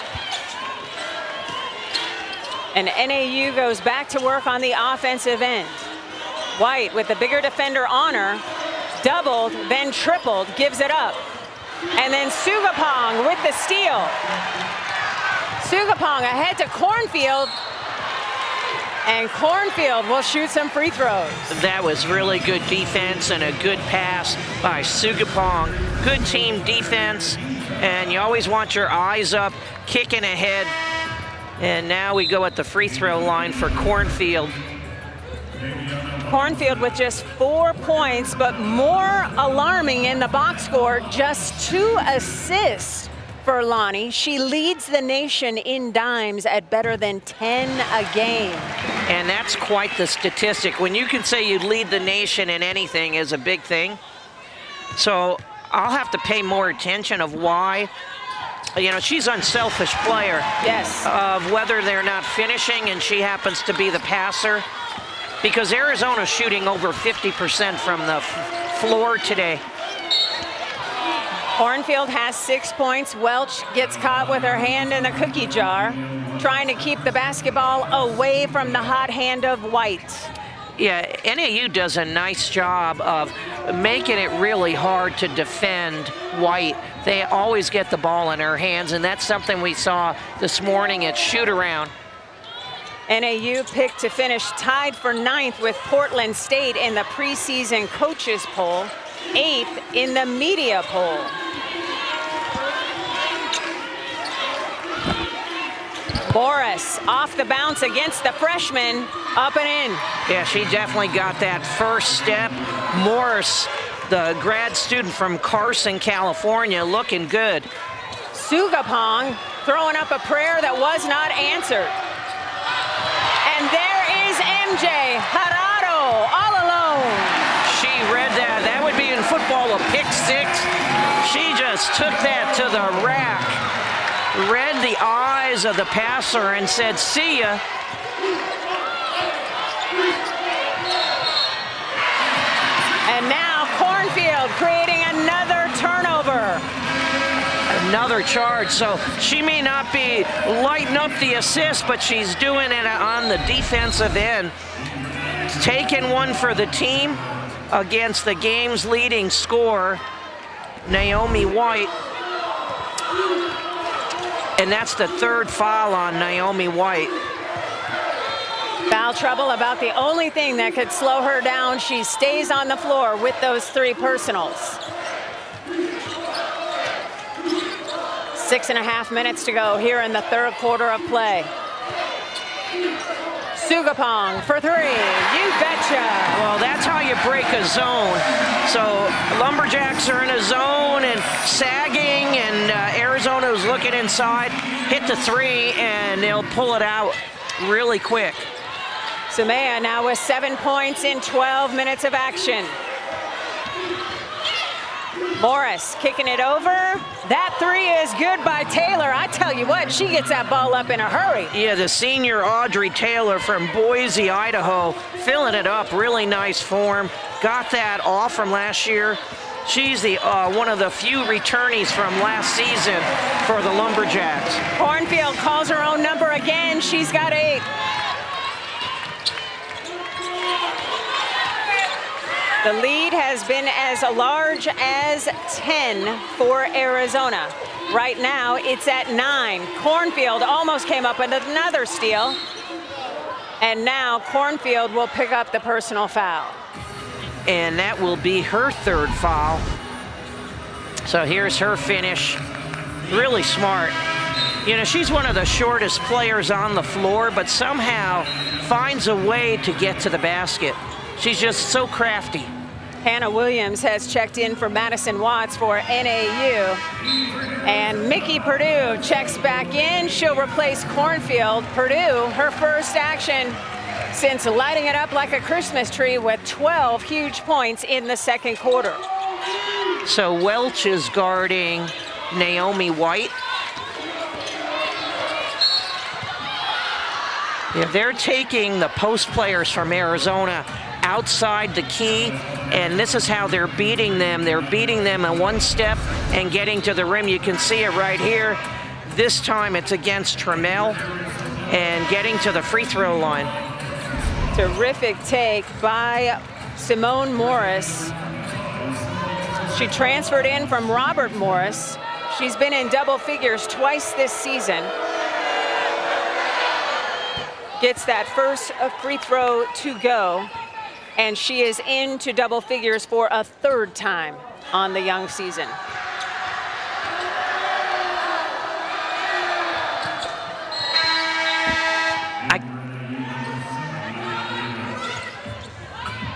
And NAU goes back to work on the offensive end. White with the bigger defender on her, doubled, then tripled, gives it up. And then Sugapong with the steal. Sugapong ahead to Cornfield. And Cornfield will shoot some free throws. That was really good defense and a good pass by Sugapong. Good team defense, and you always want your eyes up, kicking ahead. And now we go at the free throw line for Cornfield. Cornfield with just 4 points, but more alarming in the box score, just 2 assists for Lonnie. She leads the nation in dimes at better than 10 a game. And that's quite the statistic. When you can say you lead the nation in anything is a big thing. So I'll have to pay more attention of why. You know, she's an unselfish player. Yes. Of whether they're not finishing and she happens to be the passer. Because Arizona's shooting over 50% from the floor today. Cornfield has 6 points. Welch gets caught with her hand in the cookie jar, trying to keep the basketball away from the hot hand of White. Yeah, NAU does a nice job of making it really hard to defend White. They always get the ball in her hands, and that's something we saw this morning at shoot-around. NAU picked to finish tied for 9th with Portland State in the preseason coaches poll, 8th in the media poll. Morris off the bounce against the freshman, up and in. Yeah, she definitely got that first step. Morris, the grad student from Carson, California, looking good. Sugapong throwing up a prayer that was not answered. And there is MJ Harado all alone. She read that. That would be in football a pick six. She just took that to the rack, read the eyes of the passer and said, see ya. And now Cornfield creating another turnover. Another charge, so she may not be lighting up the assist, but she's doing it on the defensive end. Taking one for the team against the game's leading scorer, Naomi White. And that's the 3rd foul on Naomi White. Foul trouble, about the only thing that could slow her down. She stays on the floor with those 3 personals. 6.5 minutes to go here in the 3rd quarter of play. Sugapong for 3, you betcha. Well, that's how you break a zone. So Lumberjacks are in a zone and sagging, and Arizona's looking inside, hit the 3, and they'll pull it out really quick. Sumaya now with 7 points in 12 minutes of action. Morris kicking it over. That 3 is good by Taylor. I tell you what, she gets that ball up in a hurry. Yeah, the senior Audrey Taylor from Boise, Idaho, filling it up, really nice form. Got that off from last year. She's the one of the few returnees from last season for the Lumberjacks. Cornfield calls her own number again. She's got 8. The lead has been as large as 10 for Arizona. Right now, it's at 9. Cornfield almost came up with another steal. And now Cornfield will pick up the personal foul. And that will be her 3rd foul. So here's her finish. Really smart. You know, she's one of the shortest players on the floor, but somehow finds a way to get to the basket. She's just so crafty. Hannah Williams has checked in for Madison Watts for NAU. And Mickey Purdue checks back in. She'll replace Cornfield. Purdue, her first action since lighting it up like a Christmas tree with 12 huge points in the 2nd quarter. So Welch is guarding Naomi White. Yeah, they're taking the post players from Arizona outside the key, and this is how they're beating them. They're beating them in one step and getting to the rim. You can see it right here. This time it's against Trammell and getting to the free throw line. Terrific take by Simone Morris. She transferred in from Robert Morris. She's been in double figures twice this season. Gets that first free throw to go, and she is into double figures for a third time on the young season.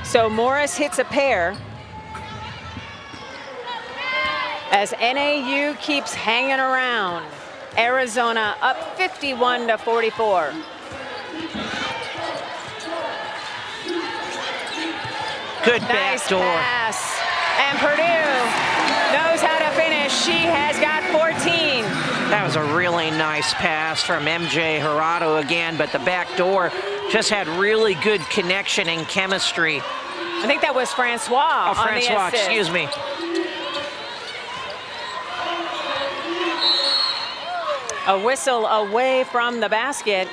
So Morris hits a pair as NAU keeps hanging around. Arizona up 51-44. Good nice backdoor pass. And Purdue knows how to finish. She has got 14. That was a really nice pass from MJ Jurado again, but the back door just had really good connection and chemistry. I think that was Francois. Oh, Francois, on the assist. excuse me. A whistle away from the basket,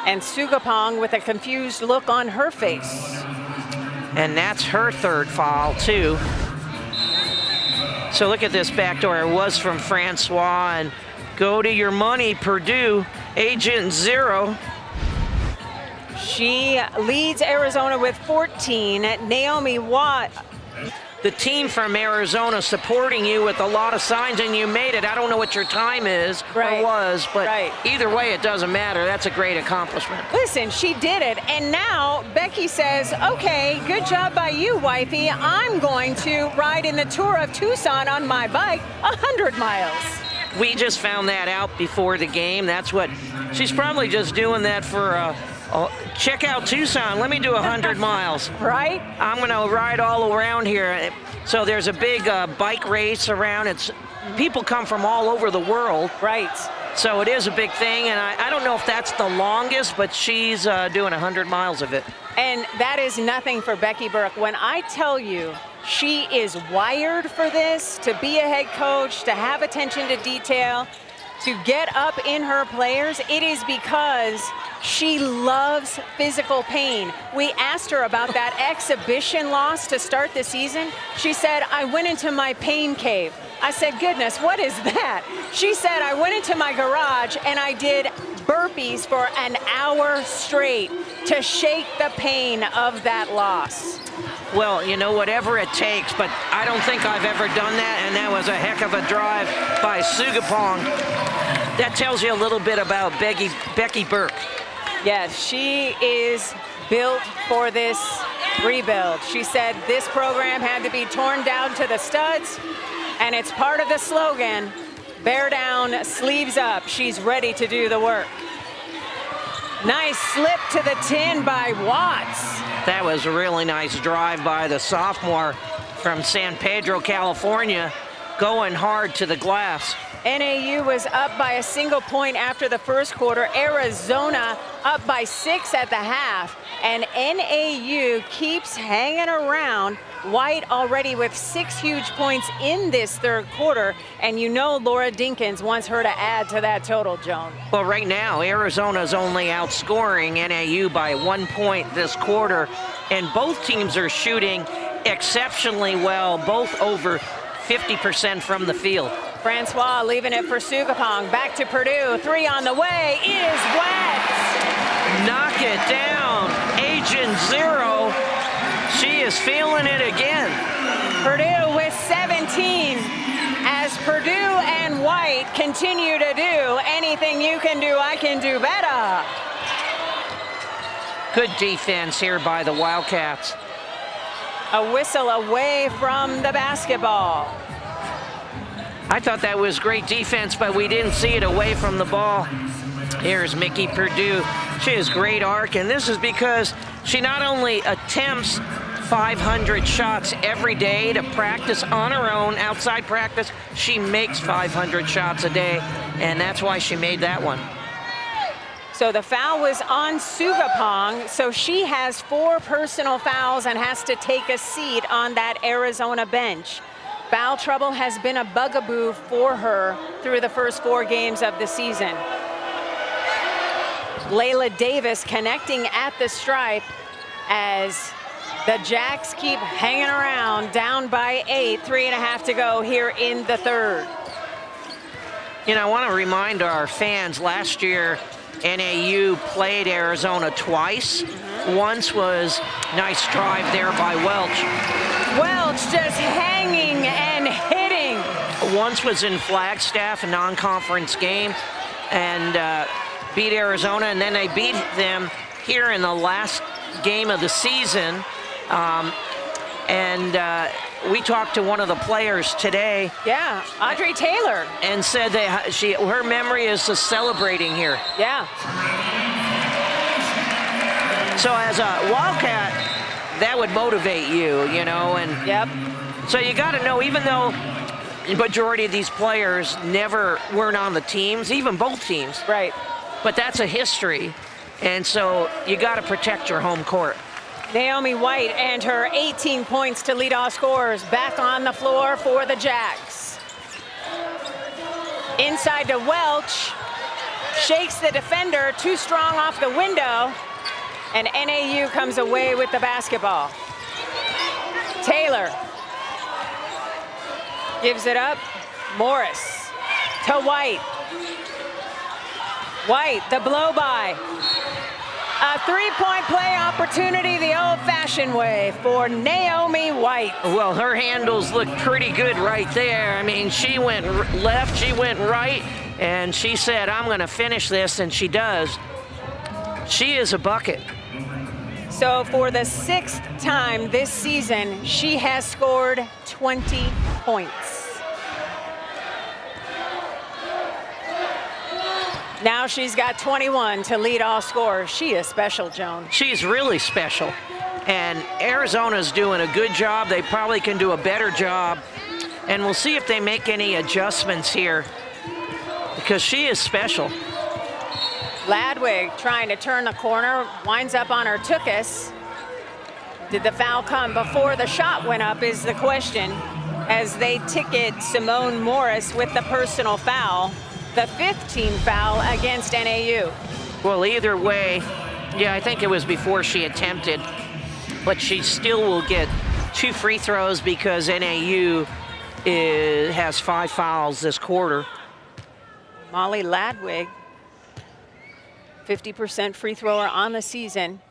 and Sugapong with a confused look on her face. And that's her third foul, too. So look at this backdoor. It was from Francois, and go to your money, Purdue, Agent Zero. She leads Arizona with 14. Naomi Watt. The team from Arizona supporting you with a lot of signs, and you made it. I don't know what your time is or was, but either way, it doesn't matter. That's a great accomplishment. Listen, she did it, and now Becky says, okay, good job by you, wifey. I'm going to ride in the Tour of Tucson on my bike 100 miles. We just found that out before the game. That's what, she's probably just doing that for check out Tucson, let me do 100 miles. Right? I'm gonna ride all around here. So there's a big bike race around. People come from all over the world. Right. So it is a big thing, and I don't know if that's the longest, but she's doing 100 miles of it. And that is nothing for Becky Burke. When I tell you she is wired for this, to be a head coach, to have attention to detail, to get up in her players, it is because she loves physical pain. We asked her about that exhibition loss to start the season. She said, I went into my pain cave. I said, goodness, what is that? She said, I went into my garage and I did burpees for an hour straight to shake the pain of that loss. Well, you know, whatever it takes, but I don't think I've ever done that, and that was a heck of a drive by Sugapong. That tells you a little bit about Becky Burke. Yes, she is built for this rebuild. She said this program had to be torn down to the studs, and it's part of the slogan, bear down, sleeves up. She's ready to do the work. Nice slip to the tin by Watts. That was a really nice drive by the sophomore from San Pedro, California, going hard to the glass. NAU was up by a single point after the first quarter. Arizona up by 6 at the half. And NAU keeps hanging around. White already with 6 huge points in this third quarter. And you know Laura Dinkins wants her to add to that total, Joan. Well, right now, Arizona's only outscoring NAU by 1 point this quarter. And both teams are shooting exceptionally well, both over 50% from the field. Francois leaving it for Sugapong. Back to Purdue. 3 on the way is wet. Knock it down. Agent Zero. She is feeling it again. Purdue with 17. As Purdue and White continue to do anything you can do, I can do better. Good defense here by the Wildcats. A whistle away from the basketball. I thought that was great defense, but we didn't see it away from the ball. Here's Mickey Purdue. She has great arc, and this is because she not only attempts 500 shots every day to practice on her own, outside practice, she makes 500 shots a day, and that's why she made that one. So the foul was on Sugapong, so she has 4 personal fouls and has to take a seat on that Arizona bench. Foul trouble has been a bugaboo for her through the first 4 games of the season. Layla Davis connecting at the stripe as the Jacks keep hanging around, down by 8, 3.5 to go here in the third. You know, I want to remind our fans, last year NAU played Arizona twice. Once was nice drive there by Welch. Welch just hanging and hitting. Once was in Flagstaff, a non-conference game, and beat Arizona, and then they beat them here in the last game of the season. We talked to one of the players today. Yeah, Audrey Taylor. And said that her memory is just celebrating here. Yeah. So as a Wildcat, that would motivate you, you know, and yep. So you got to know, even though the majority of these players weren't on the teams, even both teams. Right. But that's a history, and so you got to protect your home court. Naomi White and her 18 points to lead all scorers back on the floor for the Jacks. Inside to Welch, shakes the defender, too strong off the window, and NAU comes away with the basketball. Taylor gives it up, Morris to White. White, the blow by. A 3-point play opportunity the old-fashioned way for Naomi White. Well, her handles look pretty good right there. I mean, she went left, she went right, and she said, I'm going to finish this, and she does. She is a bucket. So for the 6th time this season, she has scored 20 points. Now she's got 21 to lead all scorers. She is special, Joan. She's really special. And Arizona's doing a good job. They probably can do a better job. And we'll see if they make any adjustments here, because she is special. Ladwig trying to turn the corner, winds up on her Tookus. Did the foul come before the shot went up is the question, as they ticket Simone Morris with the personal foul. The 15th foul against NAU. Well, either way, yeah, I think it was before she attempted, but she still will get 2 free throws because NAU has 5 fouls this quarter. Molly Ladwig, 50% free thrower on the season,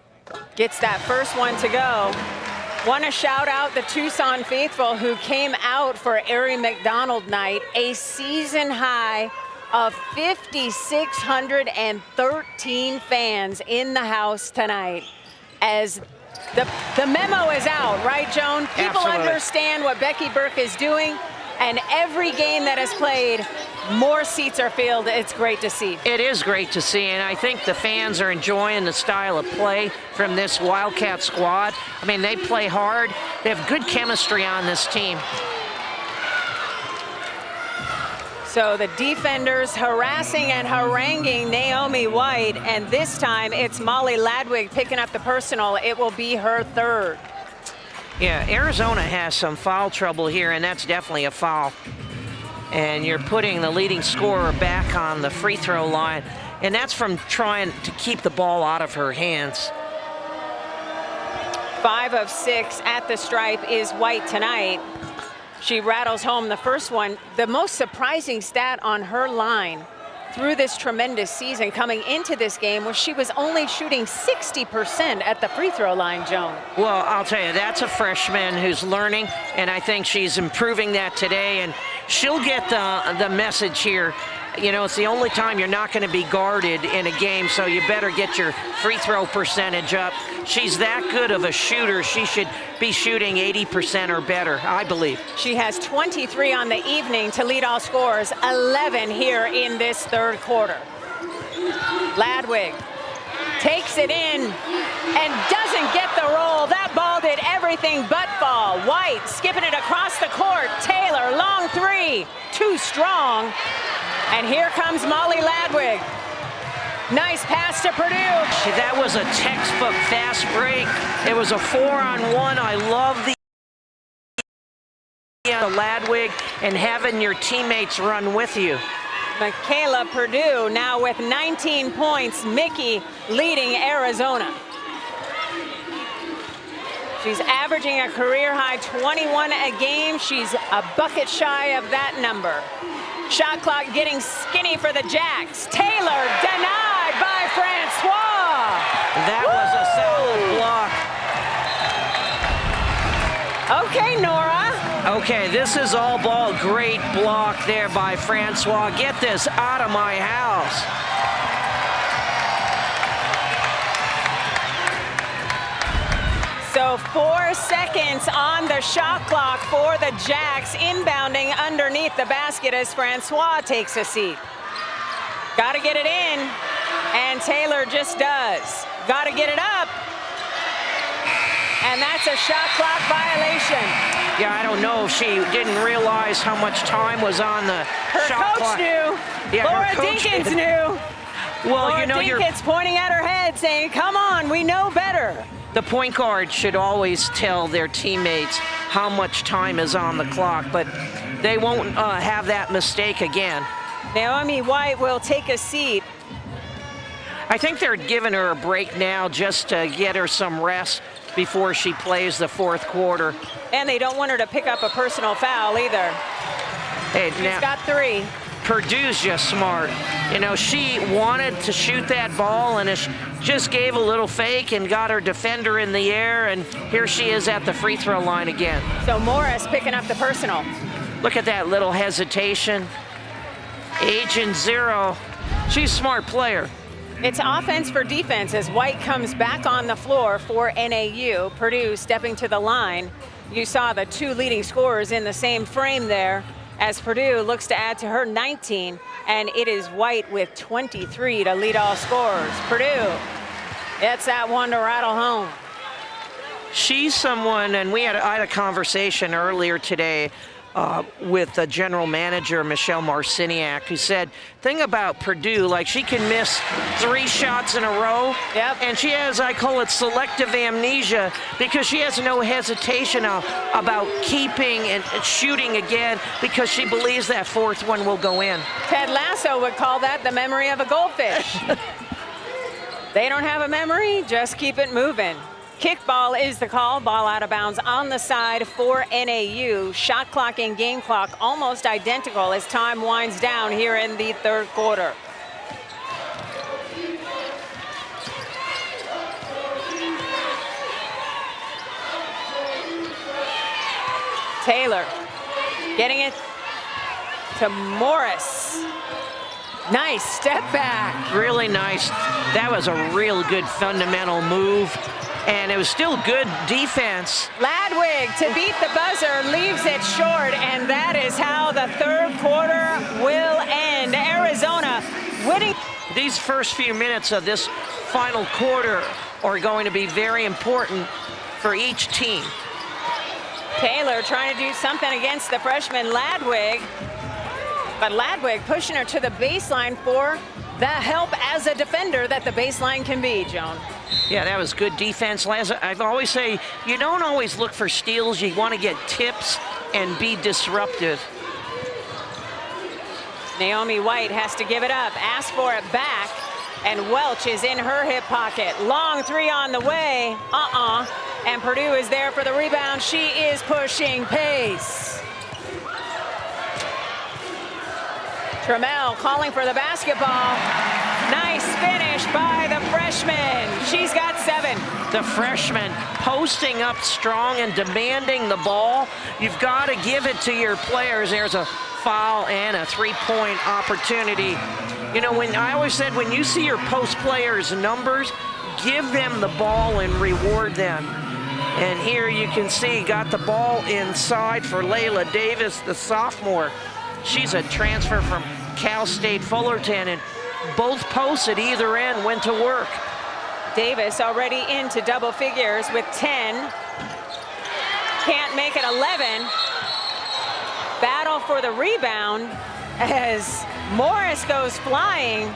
gets that first one to go. Want to shout out the Tucson faithful who came out for Ari McDonald night, a season high of 5,613 fans in the house tonight. As the memo is out, right, Joan? People Absolutely understand what Becky Burke is doing, and every game that is played, more seats are filled. It's great to see. It is great to see, and I think the fans are enjoying the style of play from this Wildcat squad. I mean, they play hard. They have good chemistry on this team. So the defenders harassing and haranguing Naomi White, and this time it's Molly Ladwig picking up the personal. It will be her 3rd. Yeah, Arizona has some foul trouble here, and that's definitely a foul. And you're putting the leading scorer back on the free throw line, and that's from trying to keep the ball out of her hands. 5 of 6 at the stripe is White tonight. She rattles home the first one. The most surprising stat on her line through this tremendous season coming into this game was she was only shooting 60% at the free throw line, Joan. Well, I'll tell you, that's a freshman who's learning, and I think she's improving that today, and she'll get the message here. You know, it's the only time you're not going to be guarded in a game, so you better get your free throw percentage up. She's that good of a shooter. She should be shooting 80% or better, I believe. She has 23 on the evening to lead all scorers, 11 here in this 3rd quarter. Ladwig takes it in and doesn't get the roll. That ball did everything but fall. White skipping it across the court. Taylor, long 3, too strong. And here comes Molly Ladwig. Nice pass to Purdue. That was a textbook fast break. It was a 4-on-1. I love the Ladwig and having your teammates run with you. Michaela Purdue now with 19 points. Mickey leading Arizona. She's averaging a career high 21 a game. She's a bucket shy of that number. Shot clock getting skinny for the Jacks. Taylor denied by Francois. That was a solid block. Okay, Nora. Okay, this is all ball. Great block there by Francois. Get this out of my house. So 4 seconds on the shot clock for the Jacks, inbounding underneath the basket as Francois takes a seat. Got to get it in, and Taylor just does. Got to get it up, and that's a shot clock violation. Yeah, I don't know if she didn't realize how much time was on the shot clock. Her coach knew. Yeah, Laura her coach Dinkins did. knew. Well, Laura you know, Dinkins pointing at her head saying, come on, we know better. the point guard should always tell their teammates how much time is on the clock, but they won't have that mistake again. Naomi White will take a seat. I think they're giving her a break now just to get her some rest before she plays the fourth quarter. And they don't want her to pick up a personal foul either. Hey, She's now, got 3. Purdue's just smart. You know, she wanted to shoot that ball and just gave a little fake and got her defender in the air, and here she is at the free throw line again. So Morris picking up the personal. Look at that little hesitation. Agent 0. She's a smart player. It's offense for defense as White comes back on the floor for NAU. Purdue stepping to the line. You saw the 2 leading scorers in the same frame there as Purdue looks to add to her 19, and it is White with 23 to lead all scorers. Purdue, it's that one to rattle home. She's someone, and I had a conversation earlier today with the general manager, Michelle Marciniak, who said, thing about Purdue, like she can miss 3 shots in a row, Yep. and she has, I call it selective amnesia, because she has no hesitation about keeping and shooting again because she believes that 4th one will go in. Ted Lasso would call that the memory of a goldfish. They don't have a memory, just keep it moving. Kickball is the call. Ball out of bounds on the side for NAU. Shot clock and game clock almost identical as time winds down here in the 3rd quarter. Taylor getting it to Morris. Nice step back. Really nice. That was a real good fundamental move. And it was still good defense. Ladwig to beat the buzzer, leaves it short, and that is how the 3rd quarter will end. Arizona winning. These first few minutes of this final quarter are going to be very important for each team. Taylor trying to do something against the freshman Ladwig, but Ladwig pushing her to the baseline for the help as a defender that the baseline can be, Joan. Yeah, that was good defense. I've always say, you don't always look for steals. You want to get tips and be disruptive. Naomi White has to give it up, ask for it back, and Welch is in her hip pocket. Long 3 on the way, and Purdue is there for the rebound. She is pushing pace. Trammell calling for the basketball. Nice finish by the freshman. She's got 7. The freshman posting up strong and demanding the ball. You've got to give it to your players. There's a foul and a 3-point opportunity. You know, I always said, when you see your post players' numbers, give them the ball and reward them. And here you can see, got the ball inside for Layla Davis, the sophomore. She's a transfer from Cal State Fullerton, and both posts at either end went to work. Davis already into double figures with 10. Can't make it 11. Battle for the rebound as Morris goes flying.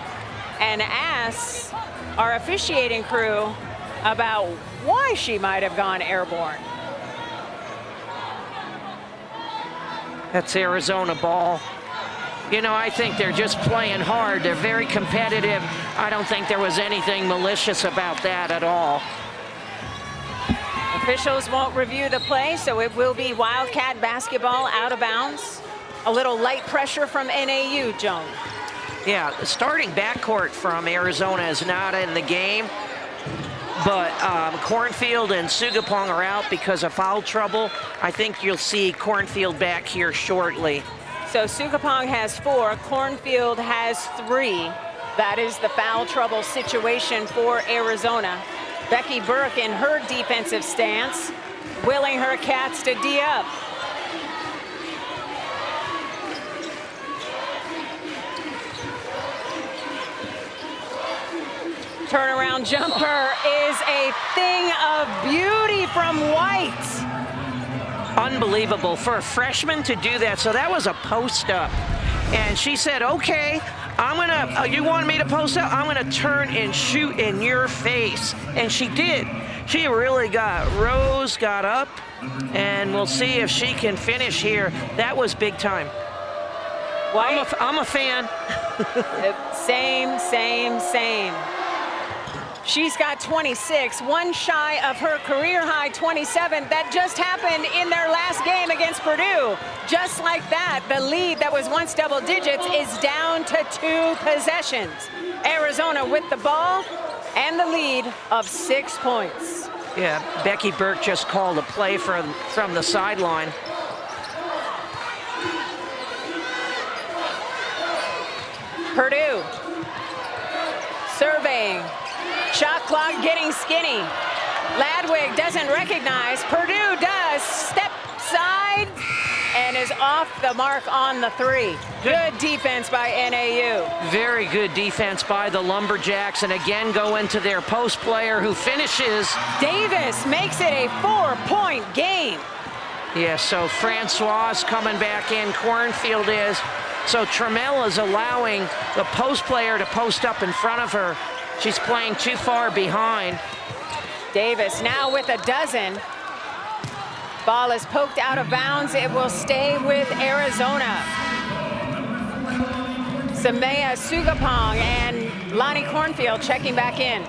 and asks our officiating crew about why she might have gone airborne. That's Arizona ball. You know, I think they're just playing hard. They're very competitive. I don't think there was anything malicious about that at all. Officials won't review the play, so it will be Wildcat basketball out of bounds. A little light pressure from NAU, Joan. Yeah, the starting backcourt from Arizona is not in the game, but Cornfield and Sugapong are out because of foul trouble. I think you'll see Cornfield back here shortly. So Sugapong has 4, Cornfield has 3. That is the foul trouble situation for Arizona. Becky Burke in her defensive stance, willing her Cats to D up. Turnaround jumper is a thing of beauty from White. Unbelievable for a freshman to do that. So that was a post up. And she said, okay, I'm gonna, you want me to post up? I'm gonna turn and shoot in your face. And she did. She really rose, got up, and we'll see if she can finish here. That was big time. White. I'm a fan. Same. She's got 26, one shy of her career high 27. That just happened in their last game against Purdue. Just like that, the lead that was once double digits is down to 2 possessions. Arizona with the ball and the lead of 6 points. Yeah, Becky Burke just called a play from the sideline. Purdue surveying. Shot clock getting skinny. Ladwig doesn't recognize. Purdue does. Step side and is off the mark on the 3. Good defense by NAU. Very good defense by the Lumberjacks, and again go into their post player who finishes. Davis makes it a 4-point game. Yeah, so Francois coming back in, Cornfield is. So Trammell is allowing the post player to post up in front of her. She's playing too far behind. Davis now with a dozen. Ball is poked out of bounds. It will stay with Arizona. Samaya Sugapong and Lonnie Cornfield checking back in.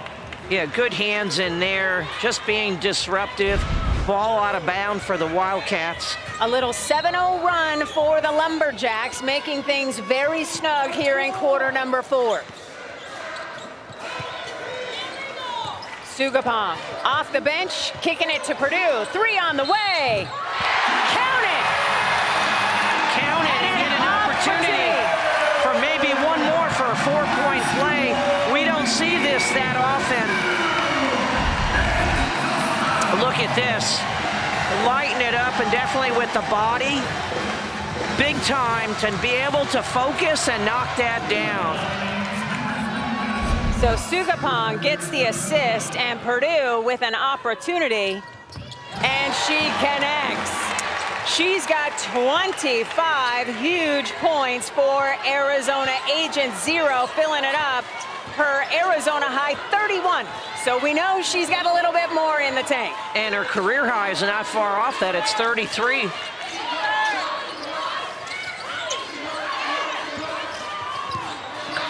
Yeah, good hands in there, just being disruptive. Ball out of bounds for the Wildcats. A little 7-0 run for the Lumberjacks, making things very snug here in quarter number 4. Sugapong off the bench, kicking it to Purdue. 3 on the way. Count it! Count it and get an opportunity for maybe one more for a 4-point play. We don't see this that often. Look at this. Lighten it up, and definitely with the body. Big time to be able to focus and knock that down. So Sugapong gets the assist, and Purdue with an opportunity, and she connects. She's got 25 huge points for Arizona. Agent 0 filling it up. Her Arizona high 31. So we know she's got a little bit more in the tank. And her career high is not far off that. It's 33.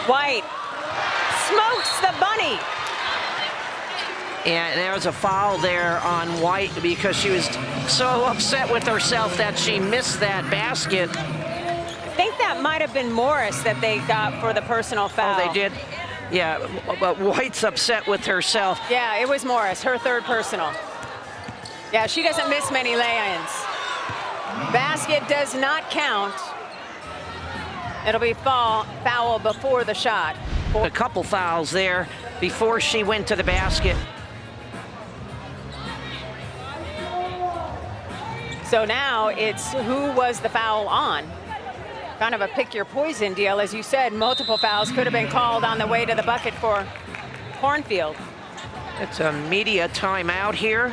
White smokes the bunny. And there was a foul there on White because she was so upset with herself that she missed that basket. I think that might have been Morris that they got for the personal foul. Oh, they did? Yeah, but White's upset with herself. Yeah, it was Morris, her 3rd personal. Yeah, she doesn't miss many lay-ins. Basket does not count. It'll be foul before the shot. A couple fouls there before she went to the basket. So now it's who was the foul on? Kind of a pick your poison deal. As you said, multiple fouls could have been called on the way to the bucket for Cornfield. It's a media timeout here.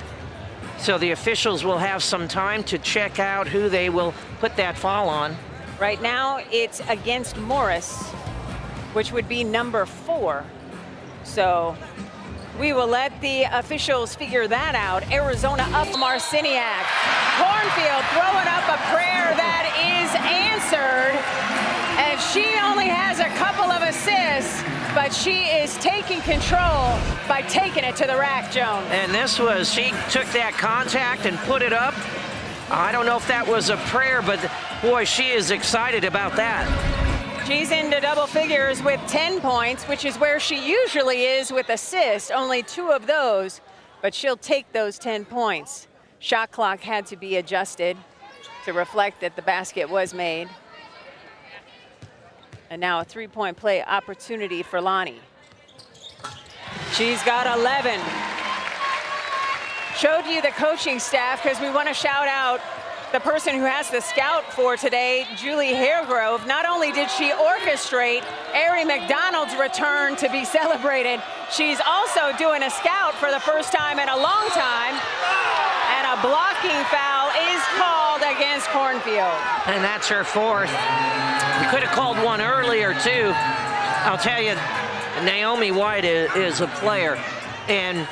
So the officials will have some time to check out who they will put that foul on. Right now it's against Morris which would be number 4. So we will let the officials figure that out. Arizona up Marciniak. Cornfield throwing up a prayer that is answered. And she only has a couple of assists, but she is taking control by taking it to the rack, Joan. And this was, she took that contact and put it up. I don't know if that was a prayer, but boy, she is excited about that. She's into double figures with 10 points, which is where she usually is with assists, only 2 of those, but she'll take those 10 points. Shot clock had to be adjusted to reflect that the basket was made. And now a 3-point play opportunity for Lonnie. She's got 11. Showed you the coaching staff because we want to shout out the person who has the scout for today, Julie Haregrove. Not only did she orchestrate Ari McDonald's return to be celebrated, she's also doing a scout for the first time in a long time. And a blocking foul is called against Cornfield. And that's her 4th. We could have called one earlier too. I'll tell you, Naomi White is a player. And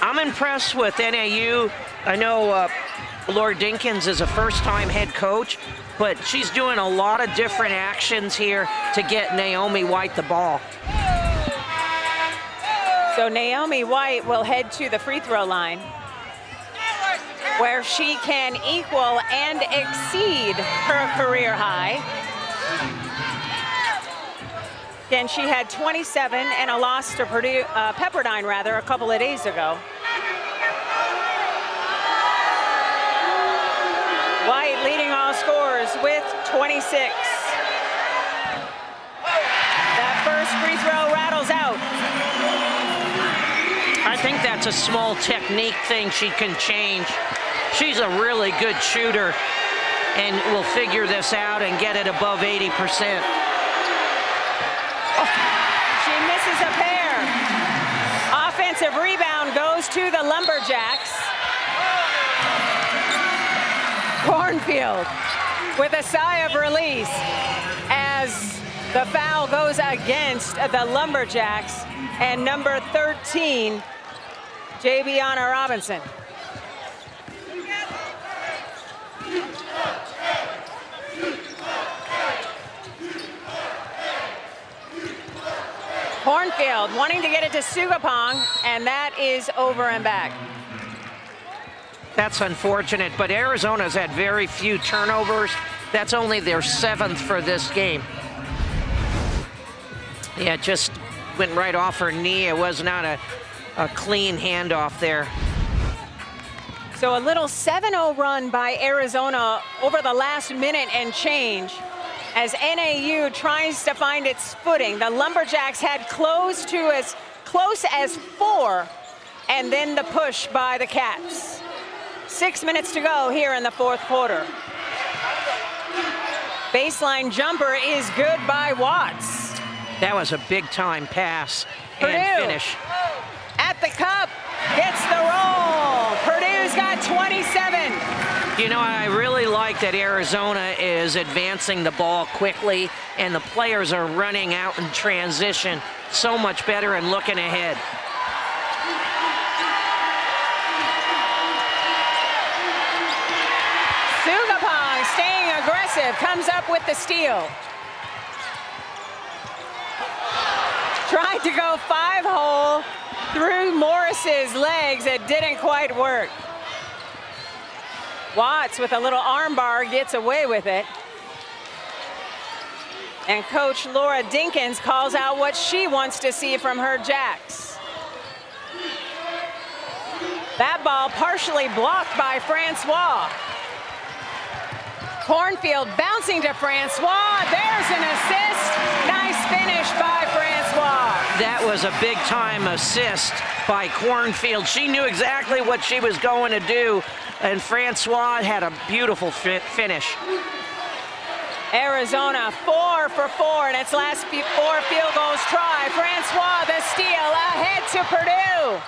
I'm impressed with NAU. I know Laura Dinkins is a first-time head coach, but she's doing a lot of different actions here to get Naomi White the ball. So Naomi White will head to the free throw line, where she can equal and exceed her career high. Again, she had 27 and a loss to Purdue, Pepperdine rather, a couple of days ago. White leading all scorers with 26. That first free throw rattles out. I think that's a small technique thing she can change. She's a really good shooter and will figure this out and get it above 80%. She misses a pair. Offensive rebound goes to the Lumberjacks. Cornfield with a sigh of release as the foul goes against the Lumberjacks and number 13, Javiana Robinson. Cornfield wanting to get it to Sugapong, and that is over and back. That's unfortunate, but Arizona's had very few turnovers. That's only their 7th for this game. Yeah, it just went right off her knee. It was not a clean handoff there. So a little 7-0 run by Arizona over the last minute and change as NAU tries to find its footing. The Lumberjacks had close as 4, and then the push by the Cats. 6 minutes to go here in the 4th quarter. Baseline jumper is good by Watts. That was a big-time pass Purdue and finish. At the cup, gets the roll. Purdue's got 27. You know, I really like that Arizona is advancing the ball quickly and the players are running out in transition so much better and looking ahead. Sugapong staying aggressive, comes up with the steal. Tried to go 5-hole through Morris's legs. It didn't quite work. Watts with a little arm bar gets away with it. And Coach Laura Dinkins calls out what she wants to see from her Jacks. That ball partially blocked by Francois. Cornfield bouncing to Francois. There's an assist. Nice finish by Francois. That was a big-time assist by Cornfield. She knew exactly what she was going to do, and Francois had a beautiful finish. Arizona 4 for 4 in its last 4 field goals try. Francois the steal ahead to Purdue.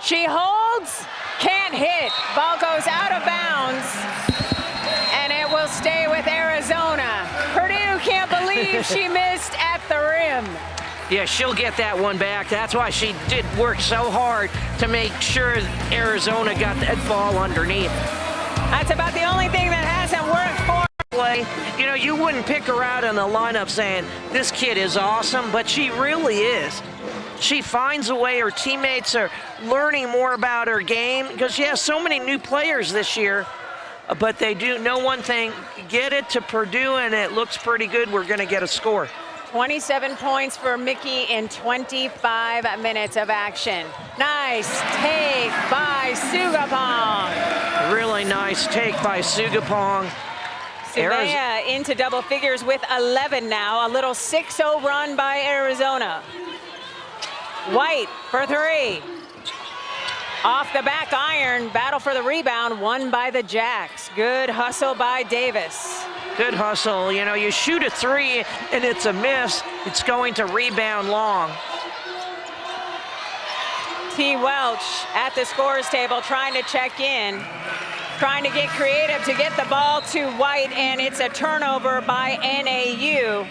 She holds, can't hit. Ball goes out of bounds, and it will stay with Arizona. Purdue can't believe believe she missed at the rim. Yeah, she'll get that one back. That's why she did work so hard to make sure Arizona got that ball underneath. That's about the only thing that hasn't worked for her. You know, you wouldn't pick her out in the lineup saying, this kid is awesome, but she really is. She finds a way. Her teammates are learning more about her game because she has so many new players this year. But they do know one thing, get it to Purdue, and it looks pretty good. We're going to get a score. 27 points for Mickey in 25 minutes of action. Nice take by Sugapong. Really nice take by Sugapong. Suvea into double figures with 11 now. A little 6-0 run by Arizona. White for three. Off the back iron, battle for the rebound, won by the Jacks. Good hustle by Davis. Good hustle. You know, you shoot a three and it's a miss, it's going to rebound long. T. Welch at the scorer's table trying to check in, trying to get creative to get the ball to White, and it's a turnover by NAU.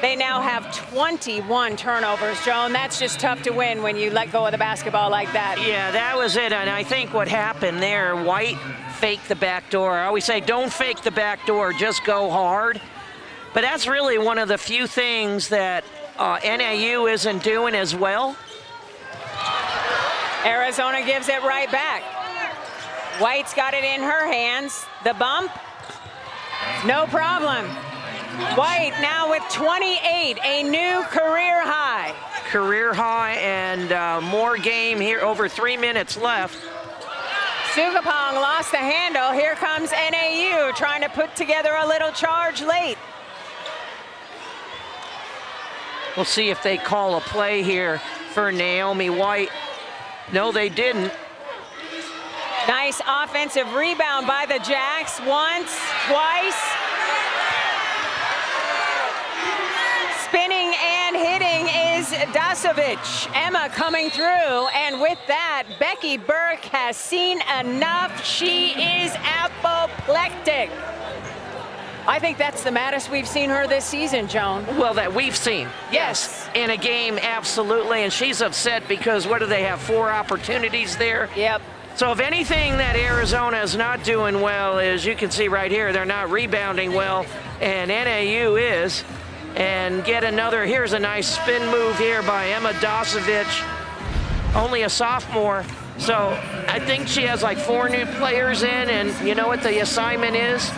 They now have 21 turnovers, Joan. That's just tough to win when you let go of the basketball like that. Yeah, that was it, and I think what happened there, White faked the back door. I always say, don't fake the back door, just go hard. But that's really one of the few things that NAU isn't doing as well. Arizona gives it right back. White's got it in her hands. The bump, no problem. White now with 28, a new career high. Career high, and more game here, over 3 minutes left. Sugapong lost the handle. Here comes NAU trying to put together a little charge late. We'll see if they call a play here for Naomi White. No, they didn't. Nice offensive rebound by the Jacks. Once, twice. Spinning and hitting is Dasovic. Emma coming through, and with that, Becky Burke has seen enough. She is apoplectic. I think that's the maddest we've seen her this season, Joan. Well, that we've seen. Yes. In a game, absolutely, and she's upset because what do they have, 4 opportunities there? Yep. So if anything that Arizona is not doing well is, you can see right here, they're not rebounding well, and NAU is. And get another, here's a nice spin move here by Emma Dasovic, only a sophomore. So I think she has like 4 new players in, and you know what the assignment is?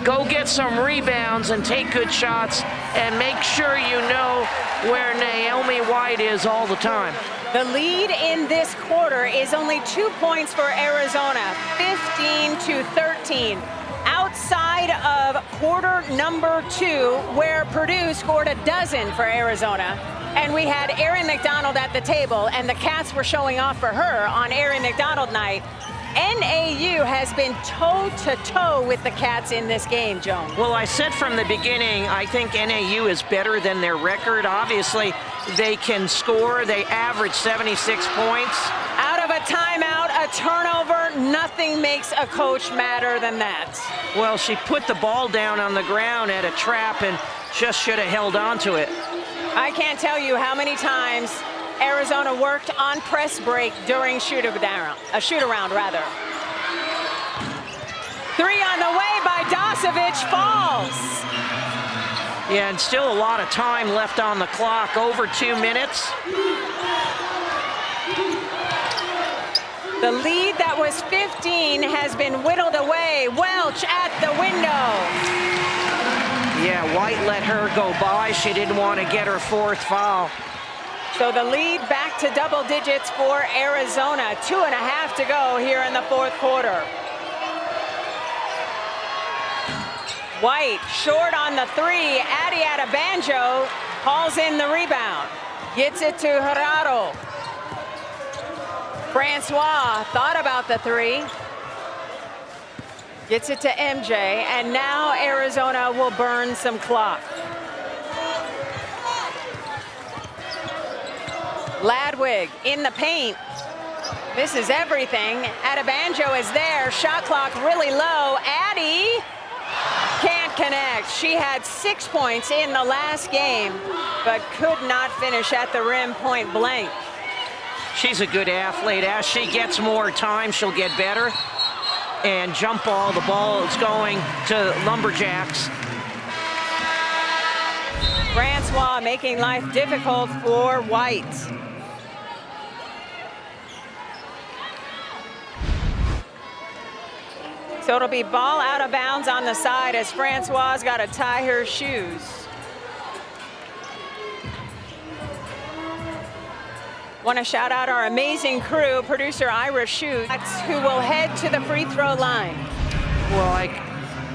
Go get some rebounds and take good shots, and make sure you know where Naomi White is all the time. The lead in this quarter is only 2 points for Arizona, 15-13. Outside of quarter number 2, where Purdue scored a dozen for Arizona, and we had Erin McDonald at the table, and the Cats were showing off for her on Erin McDonald night. NAU has been toe-to-toe with the Cats in this game, Joan. Well, I said from the beginning, I think NAU is better than their record. Obviously, they can score. They average 76 points. Out of a timeout, a turnover, nothing makes a coach madder than that. Well, she put the ball down on the ground at a trap and just should have held on to it. I can't tell you how many times Arizona worked on press break during shoot-around. 3 on the way by Dasovic, falls. Yeah, and still a lot of time left on the clock, over 2 minutes. The lead that was 15 has been whittled away. Welch at the window. Yeah, White let her go by. She didn't want to get her 4th foul. So the lead back to double digits for Arizona. 2.5 to go here in the 4th quarter. White short on the 3. Addy Banjo hauls in the rebound. Gets it to Gerardo. Francois thought about the 3. Gets it to MJ, and now Arizona will burn some clock. Ladwig in the paint. This is everything. Adebanjo is there. Shot clock really low. Addy can't connect. She had 6 points in the last game, but could not finish at the rim point blank. She's a good athlete. As she gets more time, she'll get better. And jump ball, the ball is going to Lumberjacks. Francois making life difficult for White. So it'll be ball out of bounds on the side as Francois got to tie her shoes. Want to shout out our amazing crew, producer Ira Schutz, who will head to the free throw line. Well,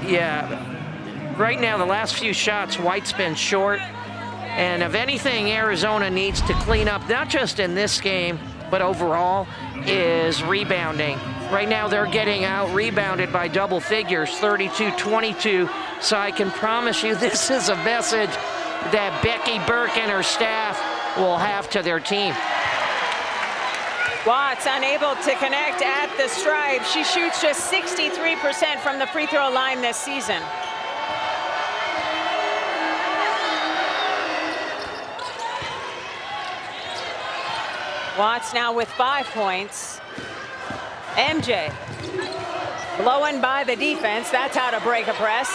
yeah, right now the last few shots, White's been short. And if anything, Arizona needs to clean up, not just in this game, but overall, is rebounding. Right now they're getting out rebounded by double figures, 32-22. So I can promise you this is a message that Becky Burke and her staff will have to their team. Watts unable to connect at the stripe. She shoots just 63% from the free throw line this season. Watts now with 5 points. MJ blowing by the defense. That's how to break a press.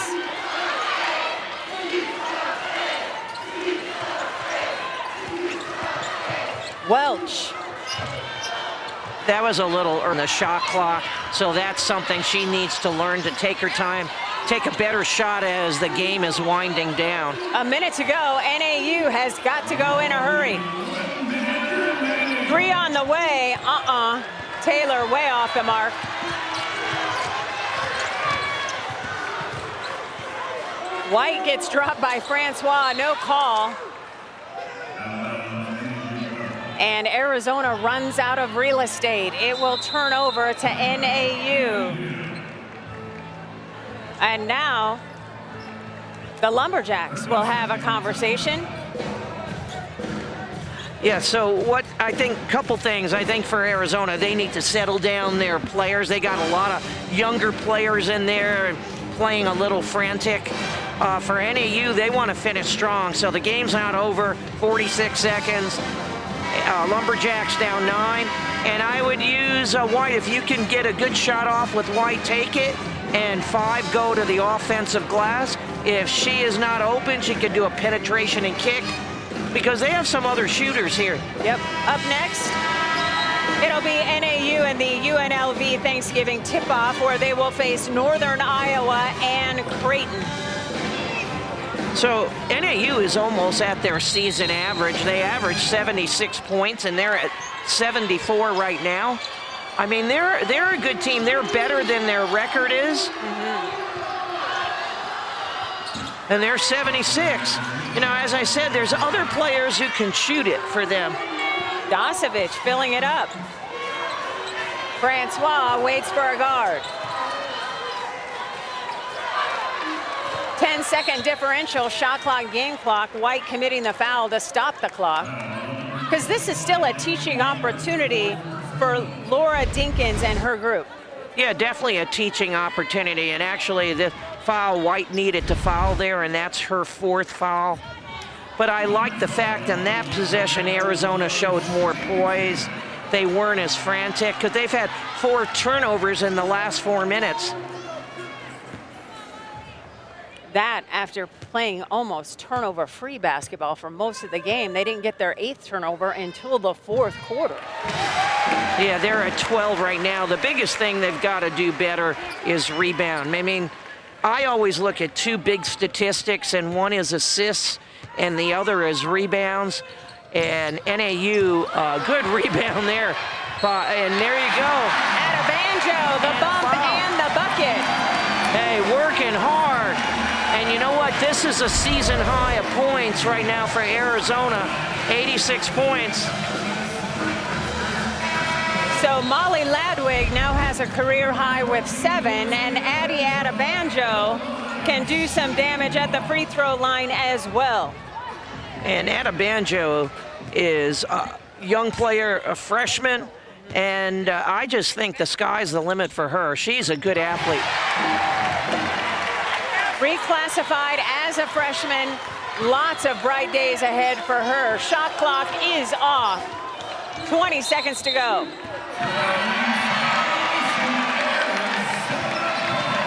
Welch. That was a little on the shot clock, so that's something she needs to learn, to take her time, take a better shot as the game is winding down. A minute to go. NAU has got to go in a hurry. 3 on the way. Taylor way off the mark. White gets dropped by Francois, no call. And Arizona runs out of real estate. It will turn over to NAU. And now the Lumberjacks will have a conversation. Yeah, so what I think, couple things, I think for Arizona, they need to settle down their players. They got a lot of younger players in there playing a little frantic. For NAU, they want to finish strong, so the game's not over, 46 seconds. Lumberjacks down 9, and I would use White. If you can get a good shot off with White, take it, and 5 go to the offensive glass. If she is not open, she could do a penetration and kick, because they have some other shooters here. Yep. Up next, it'll be NAU and the UNLV Thanksgiving tip-off, where they will face Northern Iowa and Creighton. So NAU is almost at their season average. They average 76 points, and they're at 74 right now. I mean, they're a good team. They're better than their record is. And they're 76. You know, as I said, there's other players who can shoot it for them. Dosovic filling it up. Francois waits for a guard. 10-second differential, shot clock, game clock. White committing the foul to stop the clock. Because this is still a teaching opportunity for Laura Dinkins and her group. Yeah, definitely a teaching opportunity. And actually, the foul, White needed to foul there, and that's her 4th foul. But I like the fact in that possession, Arizona showed more poise. They weren't as frantic, because they've had 4 turnovers in the last 4 minutes. That after playing almost turnover-free basketball for most of the game. They didn't get their 8th turnover until the 4th quarter. Yeah, they're at 12 right now. The biggest thing they've got to do better is rebound. I mean, I always look at 2 big statistics, and one is assists, and the other is rebounds. And NAU, good rebound there. And there you go. Atabanjo, the bump and the bucket. Hey, working hard. And you know what? This is a season high of points right now for Arizona, 86 points. So Molly Ladwig now has a career high with 7, and Addie Atabanjo can do some damage at the free throw line as well. And Atabanjo is a young player, a freshman, and I just think the sky's the limit for her. She's a good athlete. reclassified as a freshman. Lots of bright days ahead for her. Shot clock is off. 20 seconds to go.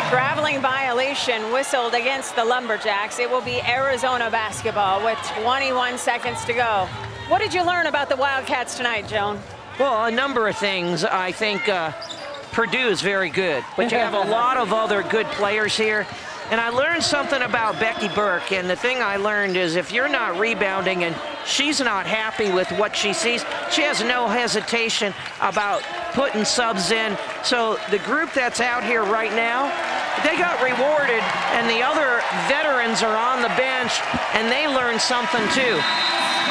Traveling violation whistled against the Lumberjacks. It will be Arizona basketball with 21 seconds to go. What did you learn about the Wildcats tonight, Joan? Well, a number of things. I think Purdue is very good, but you have a lot of other good players here. And I learned something about Becky Burke, and the thing I learned is if you're not rebounding and she's not happy with what she sees, she has no hesitation about putting subs in. So the group that's out here right now, they got rewarded, and the other veterans are on the bench, and they learned something too.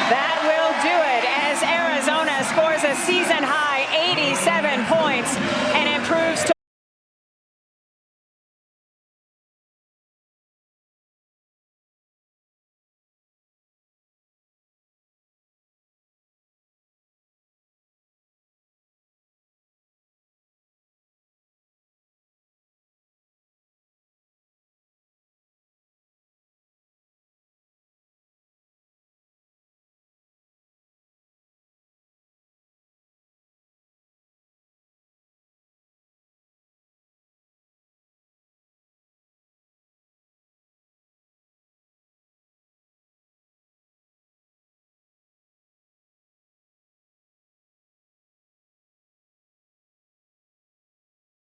That will do it as Arizona scores